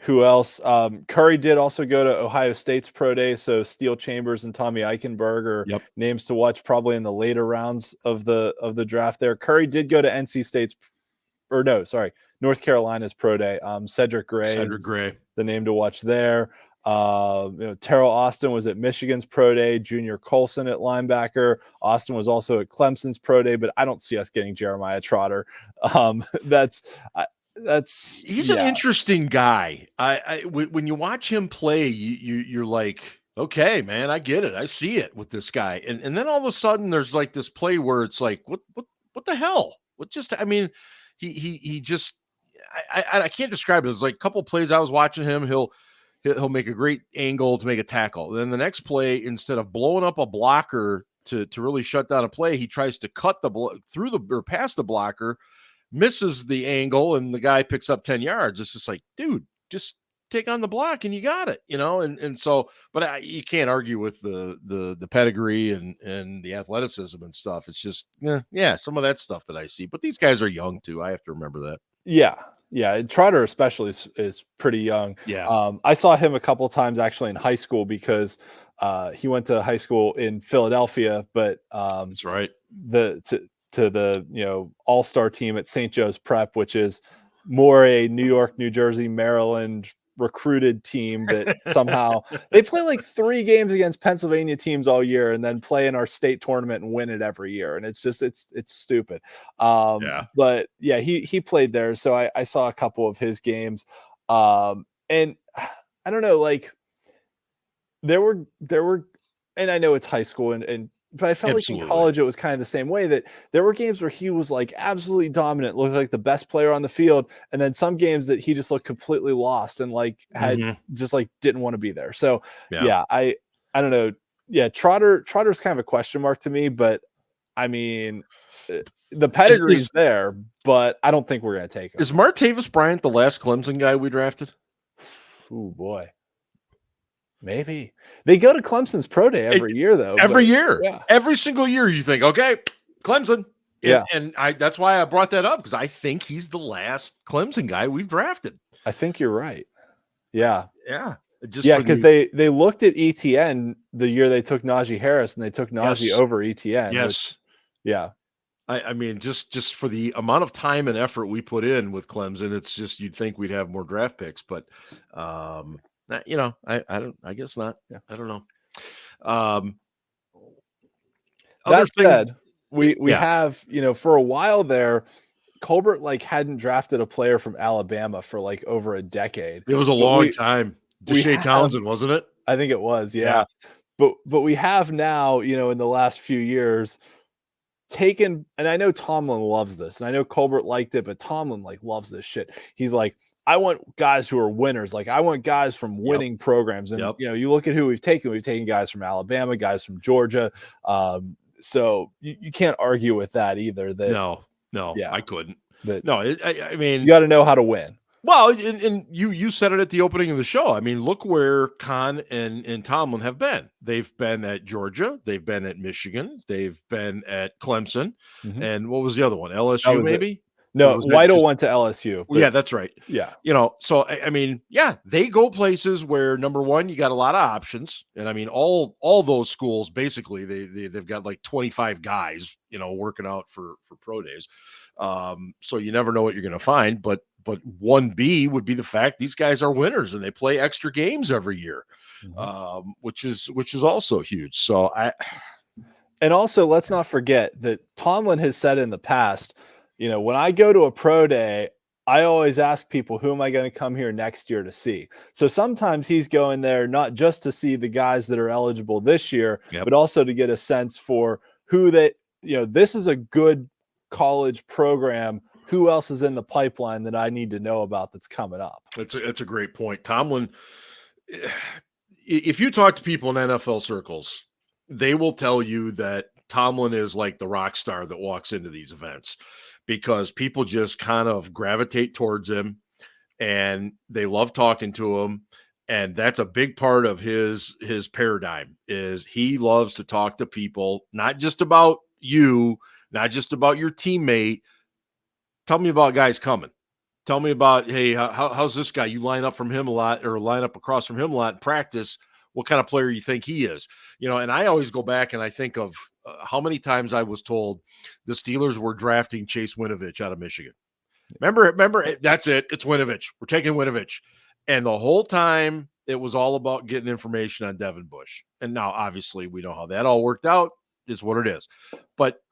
who else, Curry did also go to Ohio State's pro day. So Steel Chambers and Tommy Eichenberg are names to watch probably in the later rounds of the draft there. Curry did go to North Carolina's pro day. Cedric Gray, the name to watch there. Terrell Austin was at Michigan's pro day. Junior Colson at linebacker. Austin was also at Clemson's pro day, but I don't see us getting Jeremiah Trotter. He's an interesting guy. When you watch him play, you're like, okay, man, I get it. I see it with this guy. And then all of a sudden there's like this play where it's like, what the hell? He just, I can't describe it. It's like a couple of plays I was watching him. He'll make a great angle to make a tackle. Then the next play, instead of blowing up a blocker to really shut down a play, he tries to cut past the blocker, misses the angle, and the guy picks up 10 yards. It's just like, dude, just take on the block and you got it, and so, but you can't argue with the pedigree and the athleticism and stuff. It's just, some of that stuff that I see, but these guys are young too. I have to remember that. Yeah. Trotter especially is pretty young. Yeah. I saw him a couple of times actually in high school, because he went to high school in Philadelphia, but that's right. To the all-star team at St. Joe's Prep, which is more a New York, New Jersey, Maryland recruited team that somehow they play like 3 games against Pennsylvania teams all year and then play in our state tournament and win it every year. And it's just, it's stupid. But yeah, he played there. So I saw a couple of his games. And I don't know, like there were, and I know it's high school but I felt like in college it was kind of the same way, that there were games where he was like absolutely dominant, looked like the best player on the field, and then some games that he just looked completely lost and like had just like didn't want to be there. So I don't know. Yeah, Trotter's kind of a question mark to me, but I mean the pedigree's there, but I don't think we're gonna take him. Is Martavis Bryant the last Clemson guy we drafted? Oh boy. Maybe they go to Clemson's pro day every year, though. Every year, every single year, you think, okay, Clemson. And that's why I brought that up, because I think he's the last Clemson guy we've drafted. I think you're right. Yeah, because they looked at ETN the year they took Najee Harris, and they took Najee over ETN. Yes, I mean, just for the amount of time and effort we put in with Clemson, it's just, you'd think we'd have more draft picks, but I guess not. Yeah, I don't know. That said, we have, for a while there, Colbert like hadn't drafted a player from Alabama for like over a decade. It was a long time. Deshae Townsend, wasn't it? I think it was. Yeah. But we have now, in the last few years, taken, and I know Tomlin loves this, and I know Colbert liked it, but Tomlin like loves this shit. He's like, I want guys who are winners. Like I want guys from winning programs. And you look at who we've taken guys from Alabama, guys from Georgia. So you can't argue with that either. No, I couldn't. I mean, you got to know how to win. Well, and you said it at the opening of the show. I mean, look where Kahn and Tomlin have been. They've been at Georgia. They've been at Michigan. They've been at Clemson. And what was the other one? LSU, maybe? No, Weidel went to LSU. Yeah, that's right. Yeah. So, I mean, they go places where, number one, you got a lot of options. And I mean, all those schools, basically, they've got like 25 guys, working out for pro days. So you never know what you're going to find. But 1B would be the fact these guys are winners and they play extra games every year, which is also huge. So and also let's not forget that Tomlin has said in the past, when I go to a pro day, I always ask people, who am I going to come here next year to see? So sometimes he's going there not just to see the guys that are eligible this year, but also to get a sense for who this is a good college program. Who else is in the pipeline that I need to know about that's coming up? It's a great point. Tomlin, if you talk to people in NFL circles, they will tell you that Tomlin is like the rock star that walks into these events because people just kind of gravitate towards him and they love talking to him. And that's a big part of his paradigm is he loves to talk to people, not just about you, not just about your teammate. Tell me about guys coming. Tell me about, hey, how's this guy? You line up from him a lot or line up across from him a lot in practice. What kind of player you think he is? And I always go back and I think of how many times I was told the Steelers were drafting Chase Winovich out of Michigan. Remember, that's it. It's Winovich. We're taking Winovich. And the whole time it was all about getting information on Devin Bush. And now obviously we know how that all worked out is what it is. But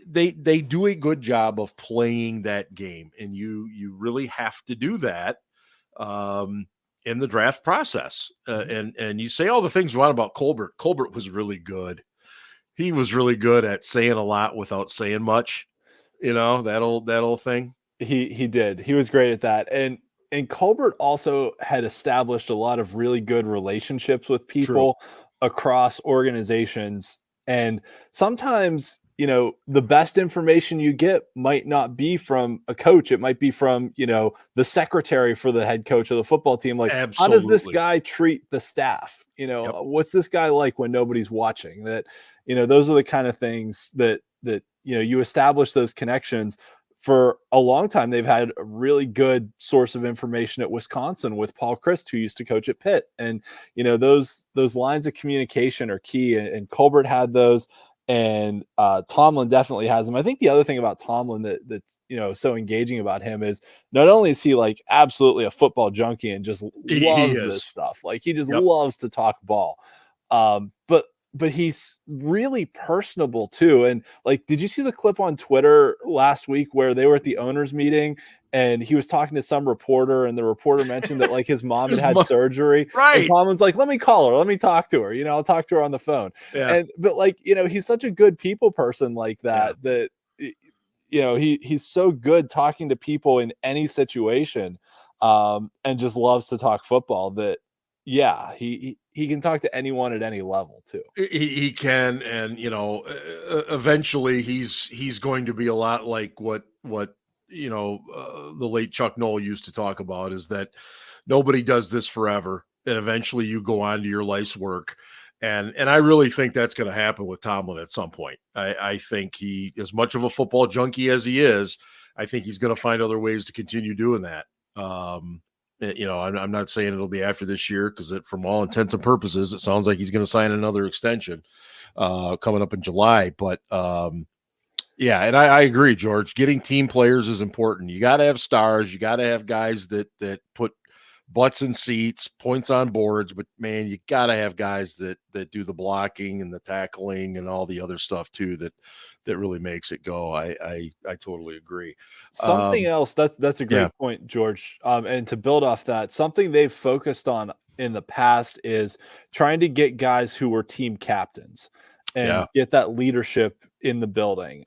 they do a good job of playing that game. And you really have to do that in the draft process. And you say all the things you want about Colbert. Colbert was really good. He was really good at saying a lot without saying much, that old thing. He did. He was great at that. And Colbert also had established a lot of really good relationships with people across organizations. And sometimes, the best information you get might not be from a coach. It might be from, the secretary for the head coach of the football team. Like, How does this guy treat the staff? What's this guy like when nobody's watching? That, those are the kind of things that you establish those connections. For a long time, they've had a really good source of information at Wisconsin with Paul Chryst, who used to coach at Pitt. And, those lines of communication are key. And Colbert had those, and Tomlin definitely has them. I think the other thing about Tomlin that's, so engaging about him is not only is he like absolutely a football junkie and just loves this stuff. Like he just loves to talk ball. But he's really personable too. And like, did you see the clip on Twitter last week where they were at the owners meeting and he was talking to some reporter and the reporter mentioned that like his mom had surgery. Right. And Tomlin's like, let me call her. Let me talk to her. I'll talk to her on the phone. Yeah. But like, he's such a good people person like that, that, he's so good talking to people in any situation and just loves to talk football that, he can talk to anyone at any level too. He can, and eventually he's going to be a lot like what the late Chuck Noll used to talk about is that nobody does this forever, and eventually you go on to your life's work, and I really think that's going to happen with Tomlin at some point. I think he, as much of a football junkie as he is, I think he's going to find other ways to continue doing that. I'm not saying it'll be after this year because from all intents and purposes, it sounds like he's going to sign another extension coming up in July. But and I agree, George. Getting team players is important. You got to have stars. You got to have guys that put butts in seats, points on boards. But man, you got to have guys that do the blocking and the tackling and all the other stuff too that really makes it go. I totally agree. Something else that's a great point, George. And to build off that, something they've focused on in the past is trying to get guys who were team captains and get that leadership in the building.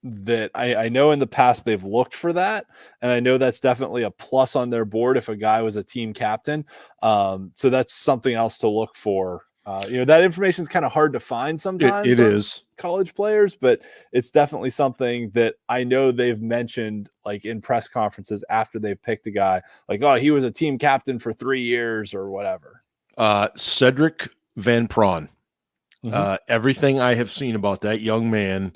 That I know in the past they've looked for that, and I know that's definitely a plus on their board if a guy was a team captain. So that's something else to look for. That information is kind of hard to find sometimes. It is college players, but it's definitely something that I know they've mentioned like in press conferences after they've picked a guy like, oh, he was a team captain for 3 years or whatever. Cedric Van Prawn. Everything I have seen about that young man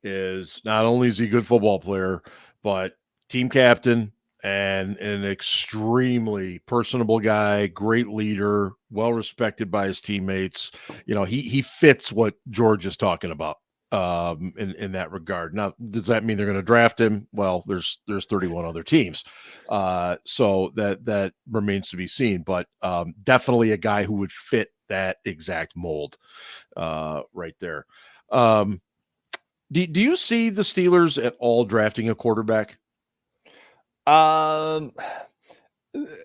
is not only is he a good football player, but team captain and an extremely personable guy, great leader, well respected by his teammates. He fits what George is talking about in that regard. Now, does that mean they're going to draft him? Well, there's 31 other teams. So that remains to be seen, but definitely a guy who would fit that exact mold right there. Do you see the Steelers at all drafting a quarterback?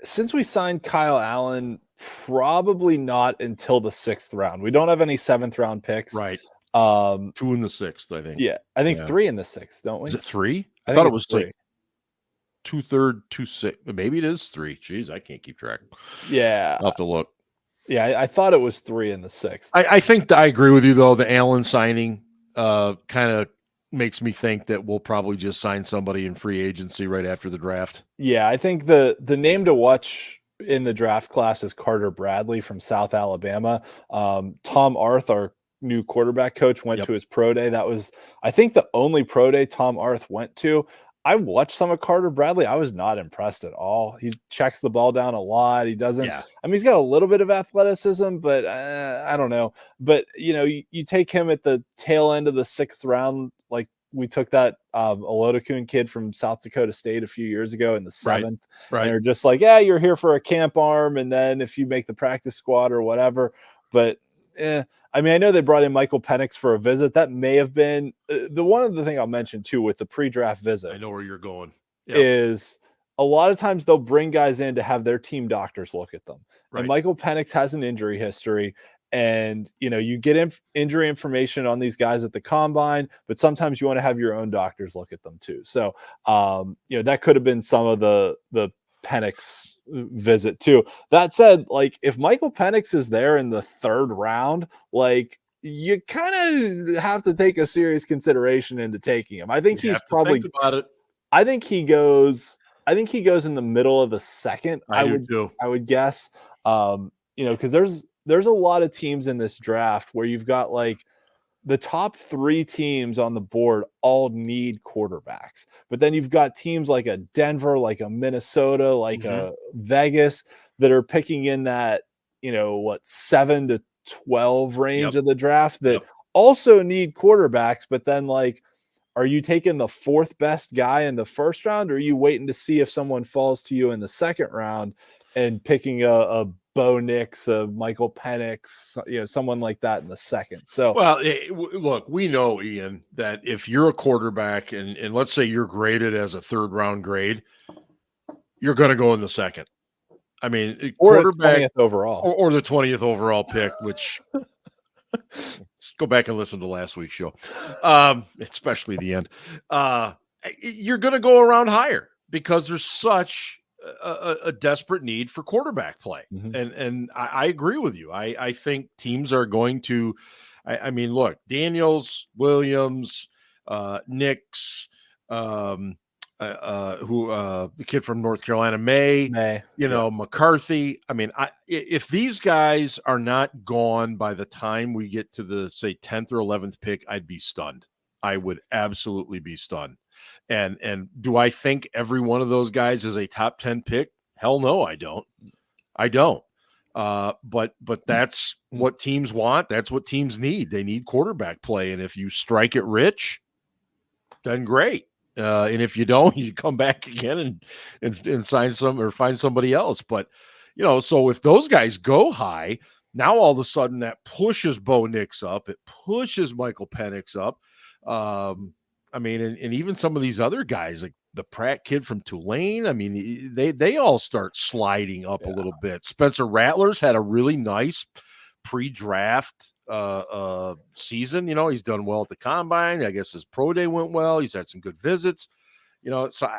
Since we signed Kyle Allen, probably not until the 6th round. We don't have any 7th round picks. Right. 2 in the 6th, I think. Yeah. I think 3 in the 6th, don't we? Is it 3? I thought it was 3. like 2/3, 2/6. Maybe it is 3. Jeez, I can't keep track. Yeah. I'll have to look. Yeah, I thought it was 3 in the 6th. I think I agree with you, though. The Allen signing kind of makes me think that we'll probably just sign somebody in free agency right after the draft. Yeah, I think the name to watch in the draft class is Carter Bradley from South Alabama. Tom Arth, our new quarterback coach, went to his pro day. That was, I think, the only pro day Tom Arth went to. I watched some of Carter Bradley. I was not impressed at all. He checks the ball down a lot. He doesn't, I mean, he's got a little bit of athleticism, but I don't know. But, you take him at the tail end of the 6th round, like we took that Olodokun kid from South Dakota State a few years ago in the 7th. Right. And they're just like, yeah, you're here for a camp arm. And then if you make the practice squad or whatever, but I mean, I know they brought in Michael Penix for a visit. That may have been the one other thing I'll mention too with the pre-draft visits. I know where you're going. Is a lot of times they'll bring guys in to have their team doctors look at them. Right. And Michael Penix has an injury history, and you get injury information on these guys at the combine, but sometimes you want to have your own doctors look at them too. So that could have bbeen some of the Penix visit too. That said, like if Michael Penix is there in the 3rd round, like you kind of have to take a serious consideration into taking him. I think he's probably think about it. I think he goes in the middle of the 2nd. I would guess. Because there's a lot of teams in this draft where you've got like the top 3 teams on the board all need quarterbacks, but then you've got teams like a Denver, like a Minnesota, like a Vegas that are picking in that, 7 to 12 range of the draft that also need quarterbacks. But then like, are you taking the 4th best guy in the 1st round? Or are you waiting to see if someone falls to you in the 2nd round and picking a Bo Nix, Michael Penix, someone like that in the 2nd. So, well, look, we know, Ian, that if you're a quarterback and let's say you're graded as a 3rd round grade, you're going to go in the 2nd. I mean, or quarterback 20th overall, or the 20th overall pick, which go back and listen to last week's show, especially the end. You're going to go around higher because there's such a desperate need for quarterback play. And I agree with you. I think teams are going to, I mean, look, Daniels, Williams, Nix, the kid from North Carolina, May, McCarthy. I mean, if these guys are not gone by the time we get to the, say, 10th or 11th pick, I'd be stunned. I would absolutely be stunned. And do I think every one of those guys is a top 10 pick? Hell no, I don't. But that's what teams want. That's what teams need. They need quarterback play. And if you strike it rich, then great. And if you don't, you come back again and sign some or find somebody else. But, so if those guys go high, now all of a sudden that pushes Bo Nix up. It pushes Michael Penix up. I mean, and even some of these other guys, like the Pratt kid from Tulane, I mean, they all start sliding up a little bit. Spencer Rattler's had a really nice pre-draft season. He's done well at the combine. I guess his pro day went well. He's had some good visits. So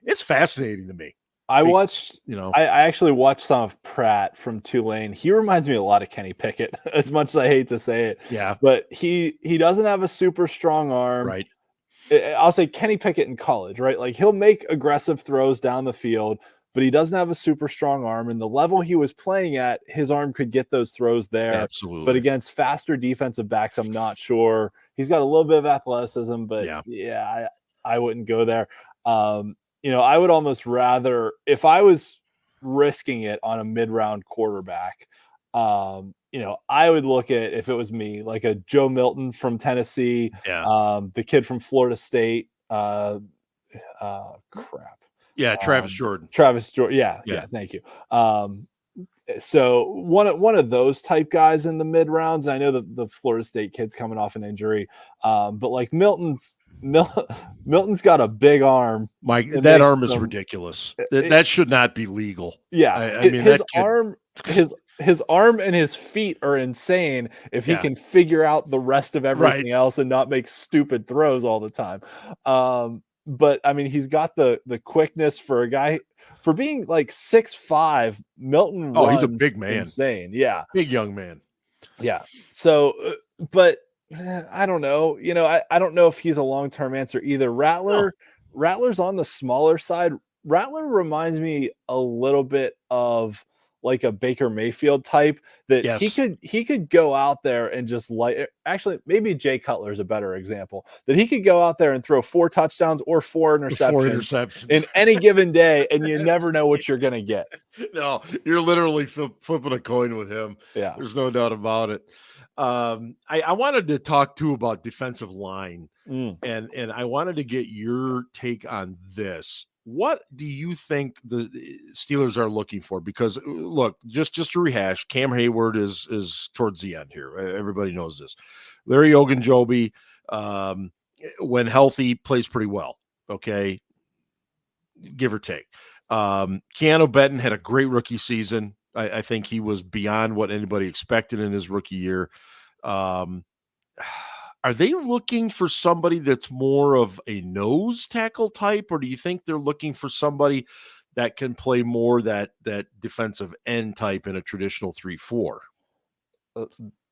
it's fascinating to me. I actually watched some of Pratt from Tulane. He reminds me a lot of Kenny Pickett, as much as I hate to say it. Yeah. But he doesn't have a super strong arm. Right. I'll say Kenny Pickett in college, right? Like he'll make aggressive throws down the field, but he doesn't have a super strong arm. And the level he was playing at, his arm could get those throws there. Absolutely. But against faster defensive backs, I'm not sure. He's got a little bit of athleticism, but I wouldn't go there. I would almost rather, if I was risking it on a mid-round quarterback, I would look at, if it was me, like a Joe Milton from Tennessee, the kid from Florida State, Travis Jordan. Yeah. Thank you. So one of those type guys in the mid rounds. I know the Florida State kid's coming off an injury, but like Milton's got a big arm. Mike, that arm is ridiculous. That should not be legal. Yeah, I mean, his arm and his feet are insane if he can figure out the rest of everything else and not make stupid throws all the time. But I mean, he's got the quickness for a guy for being like 6'5". Milton, he's a big man, insane, yeah, big young man, yeah. So, but I don't know. I don't know if he's a long-term answer either. No. Rattler's on the smaller side. Rattler reminds me a little bit of like a Baker Mayfield type that Yes. he could go out there and just actually maybe Jay Cutler is a better example, that he could go out there and throw 4 touchdowns or 4 4 interceptions interceptions. in any given day, and you never know what you're gonna get. No, you're literally flipping a coin with him. Yeah. There's no doubt about it. I wanted to talk too about defensive line, and I wanted to get your take on this. What do you think the Steelers are looking for? Because look, just to rehash, Cam Hayward is towards the end here. Everybody knows this. Larry Ogunjobi, when healthy, plays pretty well. Okay, give or take. Keanu Benton had a great rookie season. I think he was beyond what anybody expected in his rookie year. Are they looking for somebody that's more of a nose tackle type, or do you think they're looking for somebody that can play more that defensive end type in a traditional 3-4?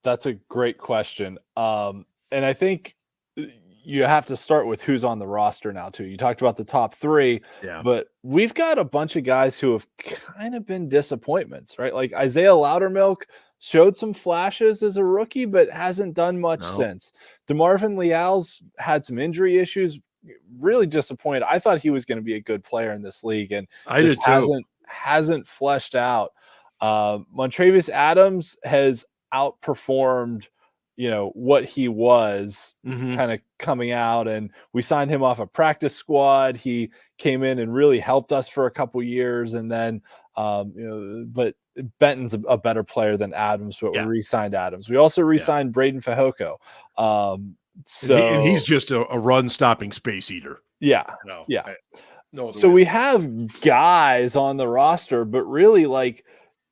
That's a great question. And I think you have to start with who's on the roster now too. You talked about the top 3, but we've got a bunch of guys who have kind of been disappointments, right? Like Isaiah Loudermilk showed some flashes as a rookie, but hasn't done much since. DeMarvin Leal's had some injury issues. Really disappointed. I thought he was going to be a good player in this league, and I did too. Hasn't fleshed out. Montravius Adams has outperformed what he was kind of coming out, and we signed him off a practice squad. He came in and really helped us for a couple years, and then but Benton's a better player than Adams, but we re-signed Adams. We also re-signed Braden Fehoko. And he's just a run-stopping space eater. So we have guys on the roster, but really, like,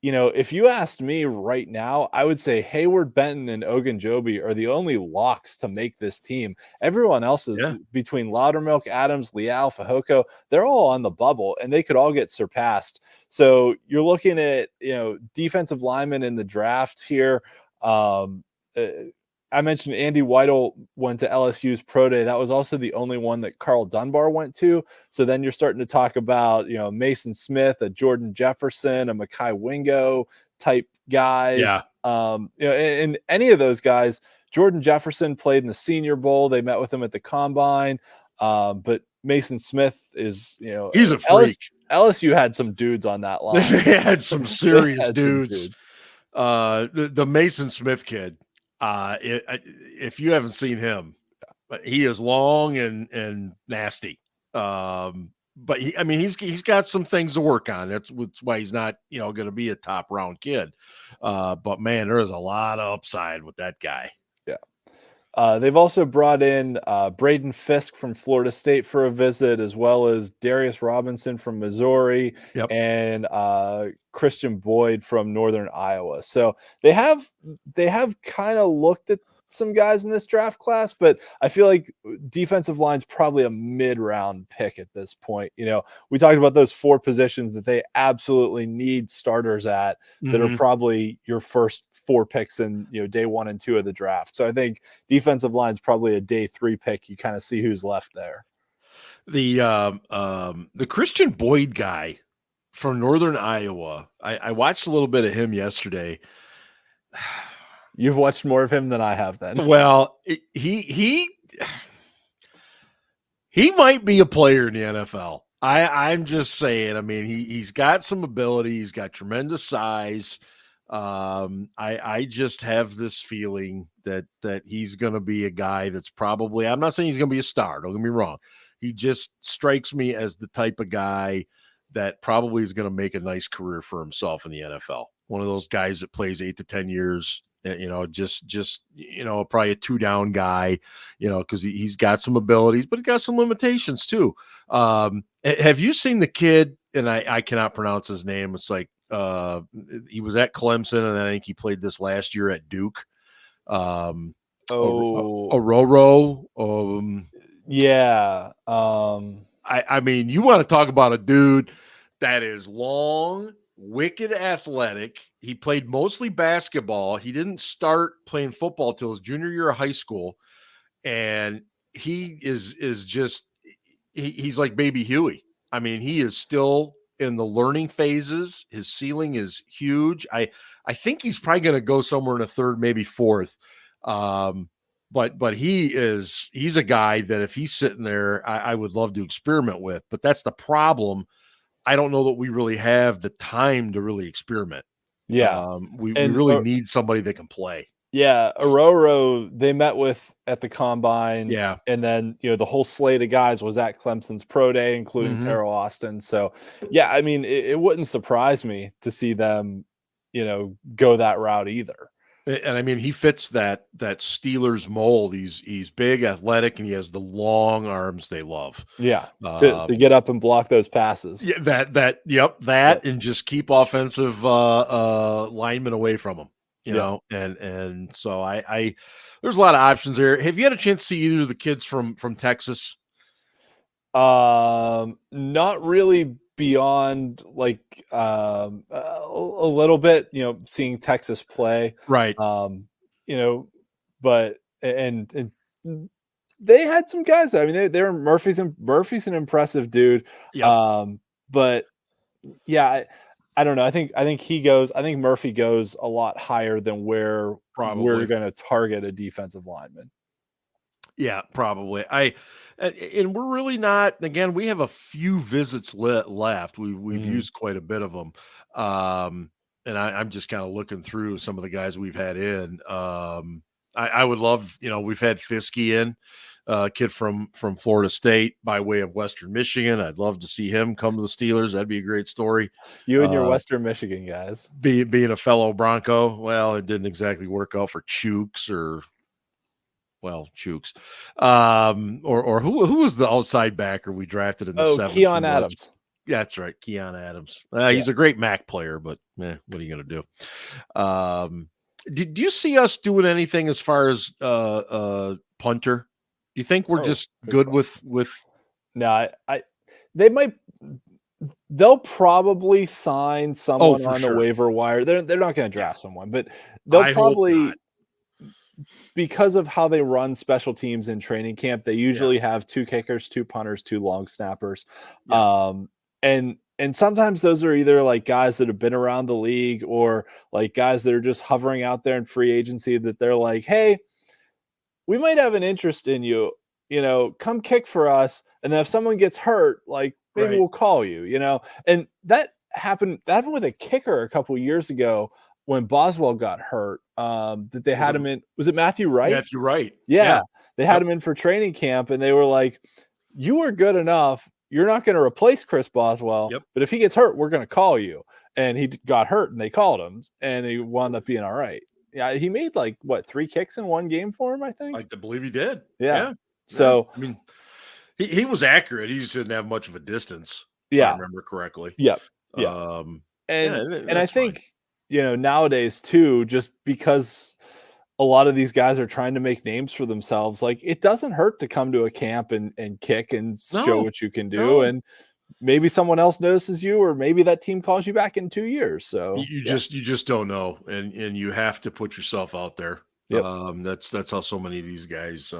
if you asked me right now, I would say Hayward, Benton, and Ogunjobi are the only locks to make this team. Everyone else is between Loudermilk, Adams, Leal, Fehoko. They're all on the bubble, and they could all get surpassed. So you're looking at, defensive linemen in the draft here. I mentioned Andy Weidel went to LSU's Pro Day. That was also the only one that Carl Dunbar went to. So then you're starting to talk about, Mason Smith, a Jordan Jefferson, a Mekhi Wingo type guys. And any of those guys, Jordan Jefferson played in the Senior Bowl. They met with him at the Combine. But Mason Smith is, he's a freak. LSU had some dudes on that line. They had some serious dudes. The Mason Smith kid. If you haven't seen him, he is long and nasty. But he's got some things to work on. That's why he's not, going to be a top round kid. But man, there is a lot of upside with that guy. They've also brought in Braden Fisk from Florida State for a visit, as well as Darius Robinson from Missouri and Christian Boyd from Northern Iowa. So they have kind of looked at some guys in this draft class, but I feel like defensive line's probably a mid-round pick at this point. We talked about those 4 positions that they absolutely need starters at that are probably your first 4 picks in, day 1 and 2 of the draft. So I think defensive line's probably a day 3 pick. You kind of see who's left there. The Christian Boyd guy from Northern Iowa, I watched a little bit of him yesterday. You've watched more of him than I have then. Well, he might be a player in the NFL. I'm just saying. I mean, he's got some ability. He's got tremendous size. I just have this feeling that he's going to be a guy that's probably, I'm not saying he's going to be a star. Don't get me wrong. He just strikes me as the type of guy that probably is going to make a nice career for himself in the NFL. One of those guys that plays 8 to 10 years. Just probably a 2-down guy, because he's got some abilities, but he got some limitations too. Have you seen the kid? And I cannot pronounce his name. It's like he was at Clemson, and I think he played this last year at Duke. Ororo. I mean, you want to talk about a dude that is long wicked athletic. He played mostly basketball. He didn't start playing football till his junior year of high school. And he is just he's like baby Huey. I mean, he is still in the learning phases. His ceiling is huge. I think he's probably going to go somewhere in a third, maybe fourth. But he's a guy that if he's sitting there, I would love to experiment with. But that's the problem. I don't know that we really have the time to really experiment. Yeah. We really need somebody that can play. Yeah, Ororo, they met with at the combine. Yeah. And then, the whole slate of guys was at Clemson's pro day, including Terrell Austin. So, yeah, I mean, it wouldn't surprise me to see them, go that route either. And I mean, he fits that Steelers mold. He's big, athletic, and he has the long arms they love. Yeah, to get up and block those passes. Yeah, and just keep offensive linemen away from him. You know, and so I there's a lot of options there. Have you had a chance to see either of the kids from Texas? Not really beyond like a little bit, seeing Texas play. Right. But and they had some guys. I mean, they were Murphy's an impressive dude. Yep. But yeah, I don't know. I think Murphy goes a lot higher than where we're going to target a defensive lineman. Yeah, probably. And we're really not. Again, we have a few visits left. We've used quite a bit of them. And I'm just kind of looking through some of the guys we've had in. I would love, we've had Fiske in, a kid from Florida State by way of Western Michigan. I'd love to see him come to the Steelers. That'd be a great story. You and your Western Michigan guys. Being a fellow Bronco, well, it didn't exactly work out for Chooks or or who was the outside backer we drafted in the 7th? Keon Adams. Yeah, that's right, Keon Adams. He's a great MAC player, but what are you going to do? Did you see us doing anything as far as punter? Do you think we're just good with? No, they'll probably sign someone on the waiver wire. They're not going to draft someone, but they'll probably, because of how they run special teams in training camp, they usually have 2 kickers, 2 punters, 2 long snappers. Yeah. And sometimes those are either like guys that have been around the league or like guys that are just hovering out there in free agency that they're like, hey, we might have an interest in you, come kick for us. And then if someone gets hurt, like maybe we'll call you, and that happened with a kicker a couple of years ago when Boswell got hurt, that they had him in. Was it Matthew Wright? Matthew Wright. Yeah. They had him in for training camp and they were like, you are good enough. You're not going to replace Chris Boswell, but if he gets hurt, we're going to call you. And he got hurt and they called him and he wound up being all right. Yeah. He made 3 kicks in one game for him, I think. I believe he did. Yeah. So, I mean, he was accurate. He just didn't have much of a distance. Yeah. If I remember correctly. Yep. Yeah. And I think, nowadays too, just because a lot of these guys are trying to make names for themselves, like it doesn't hurt to come to a camp and kick and show what you can do. And maybe someone else notices you, or maybe that team calls you back in 2 years. So you just don't know. And you have to put yourself out there. Yep. That's how so many of these guys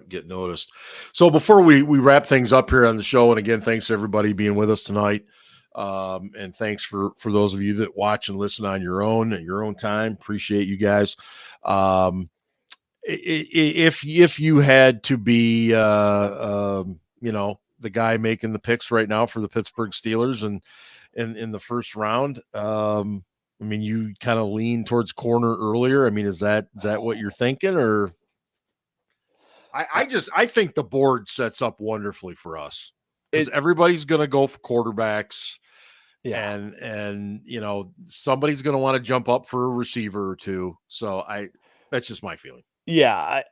get noticed. So before we wrap things up here on the show, and again, thanks to everybody being with us tonight. And thanks for those of you that watch and listen on your own time. Appreciate you guys. If you had to be, the guy making the picks right now for the Pittsburgh Steelers and in the first round, I mean, you kind of lean towards corner earlier. I mean, is that what you're thinking, or? I think the board sets up wonderfully for us because everybody's going to go for quarterbacks. Yeah. And somebody's going to want to jump up for a receiver or two. So that's just my feeling. Yeah.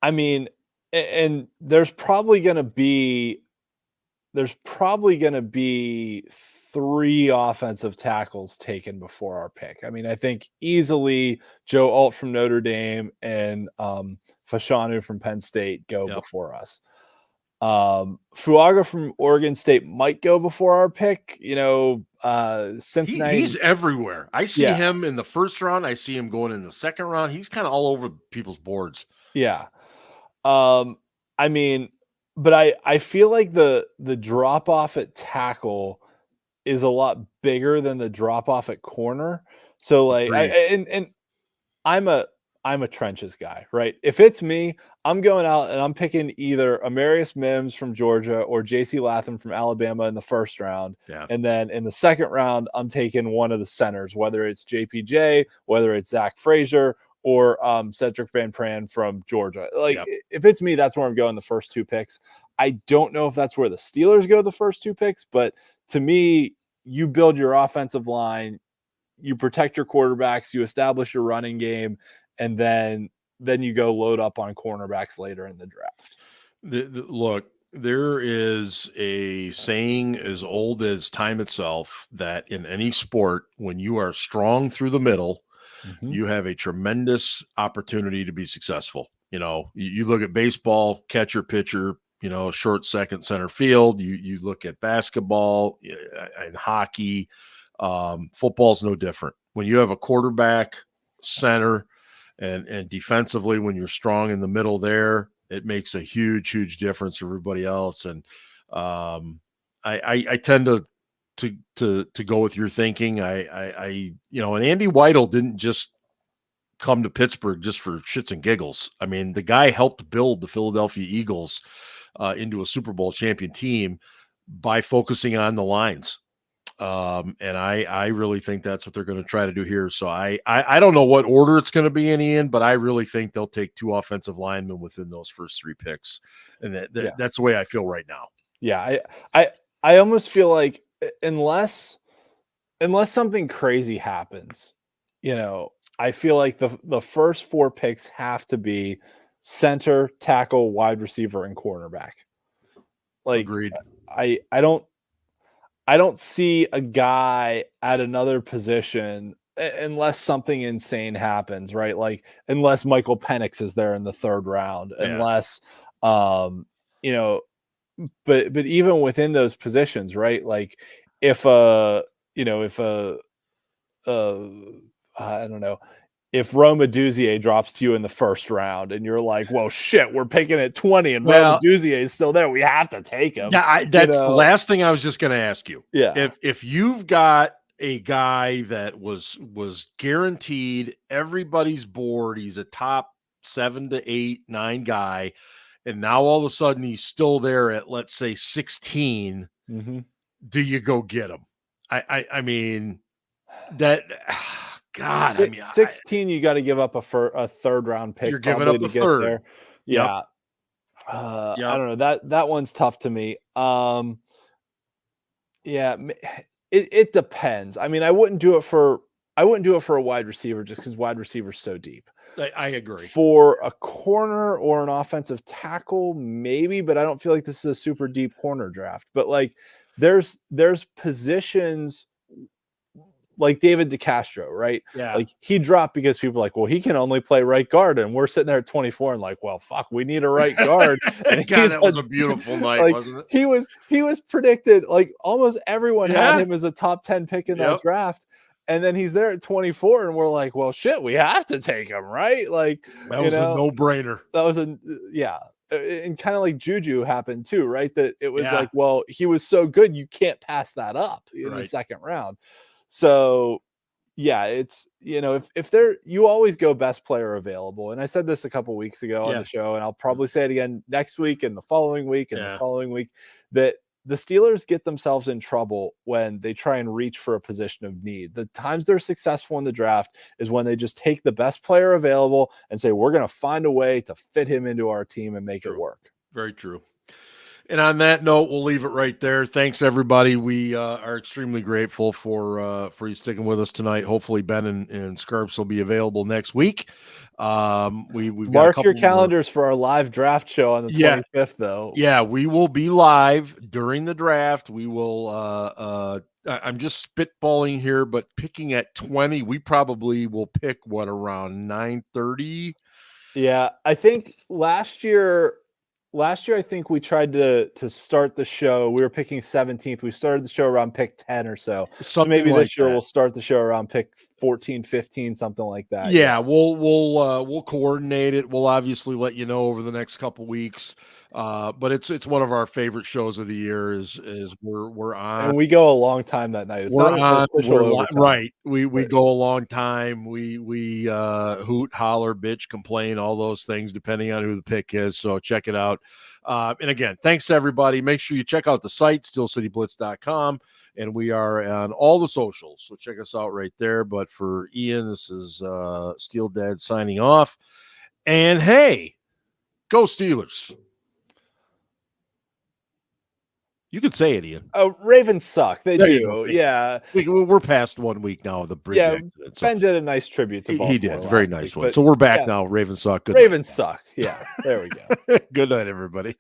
I mean, and there's probably going to be 3 offensive tackles taken before our pick. I mean, I think easily Joe Alt from Notre Dame and Fashanu from Penn State go before us. Fuaga from Oregon State might go before our pick. Cincinnati. He's everywhere. I see Yeah. him in the first round. I see him going in the second round. He's kind of all over people's boards. Yeah. I mean, but I feel like the drop off at tackle is a lot bigger than the drop off at corner. So like, I'm a trenches guy, right? If it's me, I'm going out and I'm picking either Amarius Mims from Georgia or JC Latham from Alabama in the first round. Yeah. And then in the second round, I'm taking one of the centers, whether it's JPJ, whether it's Zach Frazier, or Cedric Van Pran from Georgia. If it's me, that's where I'm going the first two picks. I don't know if that's where the Steelers go the first two picks, but to me, you build your offensive line, you protect your quarterbacks, you establish your running game, and then you go load up on cornerbacks later in the draft. Look, there is a saying as old as time itself that in any sport, when you are strong through the middle, you have a tremendous opportunity to be successful. You look at baseball, catcher, pitcher, short, second, center field. You look at basketball and hockey. Football's no different. When you have a quarterback, center, and defensively, when you're strong in the middle there, it makes a huge, huge difference for everybody else. And I tend to go with your thinking. And Andy Weidel didn't just come to Pittsburgh just for shits and giggles. I mean, the guy helped build the Philadelphia Eagles into a Super Bowl champion team by focusing on the lines. And I really think that's what they're going to try to do here. So I don't know what order it's going to be in, Ian, but I really think they'll take two offensive linemen within those first three picks. And that's the way I feel right now. Yeah. I almost feel like unless something crazy happens, I feel like the first four picks have to be center, tackle, wide receiver, and cornerback. Like, agreed. I don't see a guy at another position unless something insane happens, right? Like unless Michael Penix is there in the third round, unless but even within those positions, right? Like if if Roma Duzier drops to you in the first round and you're like, well, shit, we're picking at 20 and Roma Duzier is still there. We have to take him. Yeah, that's the last thing I was just going to ask you. Yeah. If you've got a guy that was guaranteed everybody's board, he's a top 7 to 8, 9 guy, and now all of a sudden he's still there at, let's say, 16, do you go get him? I mean, that... God, I mean, 16, you got to give up a third round pick. You're giving up a third. There. Yeah. I don't know. That one's tough to me. It depends. I mean, I wouldn't do it for a wide receiver just because wide receiver's so deep. I agree. For a corner or an offensive tackle, maybe, but I don't feel like this is a super deep corner draft. But like there's positions like David DeCastro, right? Yeah. Like he dropped because people are like, well, he can only play right guard. And we're sitting there at 24 and like, well, fuck, we need a right guard. And God, that was a beautiful night, wasn't it? He was predicted, like almost everyone had him as a top 10 pick in that draft. And then he's there at 24 and we're like, well, shit, we have to take him, right? Like that was a no-brainer. That was and kind of like Juju happened too, right? That it was like, well, he was so good, you can't pass that up in the second round. So it's, if you always go best player available. And I said this a couple weeks ago on the show, and I'll probably say it again next week and the following week and the following week, that the Steelers get themselves in trouble when they try and reach for a position of need. The times they're successful in the draft is when they just take the best player available and say, we're going to find a way to fit him into our team and make it work. Very true. And on that note, we'll leave it right there. Thanks, everybody. We are extremely grateful for you sticking with us tonight. Hopefully, Ben and Scarps will be available next week. We've mark your calendars for our live draft show on the 25th, though. Yeah, we will be live during the draft. We will. I'm just spitballing here, but picking at 20, we probably will pick around 9:30. Yeah, I think last year last year, I think we tried to start the show. We were picking 17th. We started the show around pick 10 or so. So Something maybe like this year that. we'll start the show around pick 14, 15, something like that. Yeah, we'll coordinate it. We'll obviously let you know over the next couple weeks. But it's one of our favorite shows of the year. Is we're on. And we go a long time that night. It's We're not an on. official overtime. Right. We Right. go a long time. We hoot, holler, bitch, complain, all those things depending on who the pick is. So check it out. And again, thanks to everybody. Make sure you check out the site, steelcityblitz.com, and we are on all the socials. So check us out right there. But for Ian, this is Steel Dad signing off. And hey, go Steelers. You could say it, Ian. Oh, Ravens suck. They There you do. go. Yeah. We're past 1 week now of the bridge accident. So Ben did a nice tribute to Baltimore. he did. Very last nice week, one. but So we're back yeah, now. Ravens suck. Good Ravens suck. Yeah. There we go. night. Good night, everybody.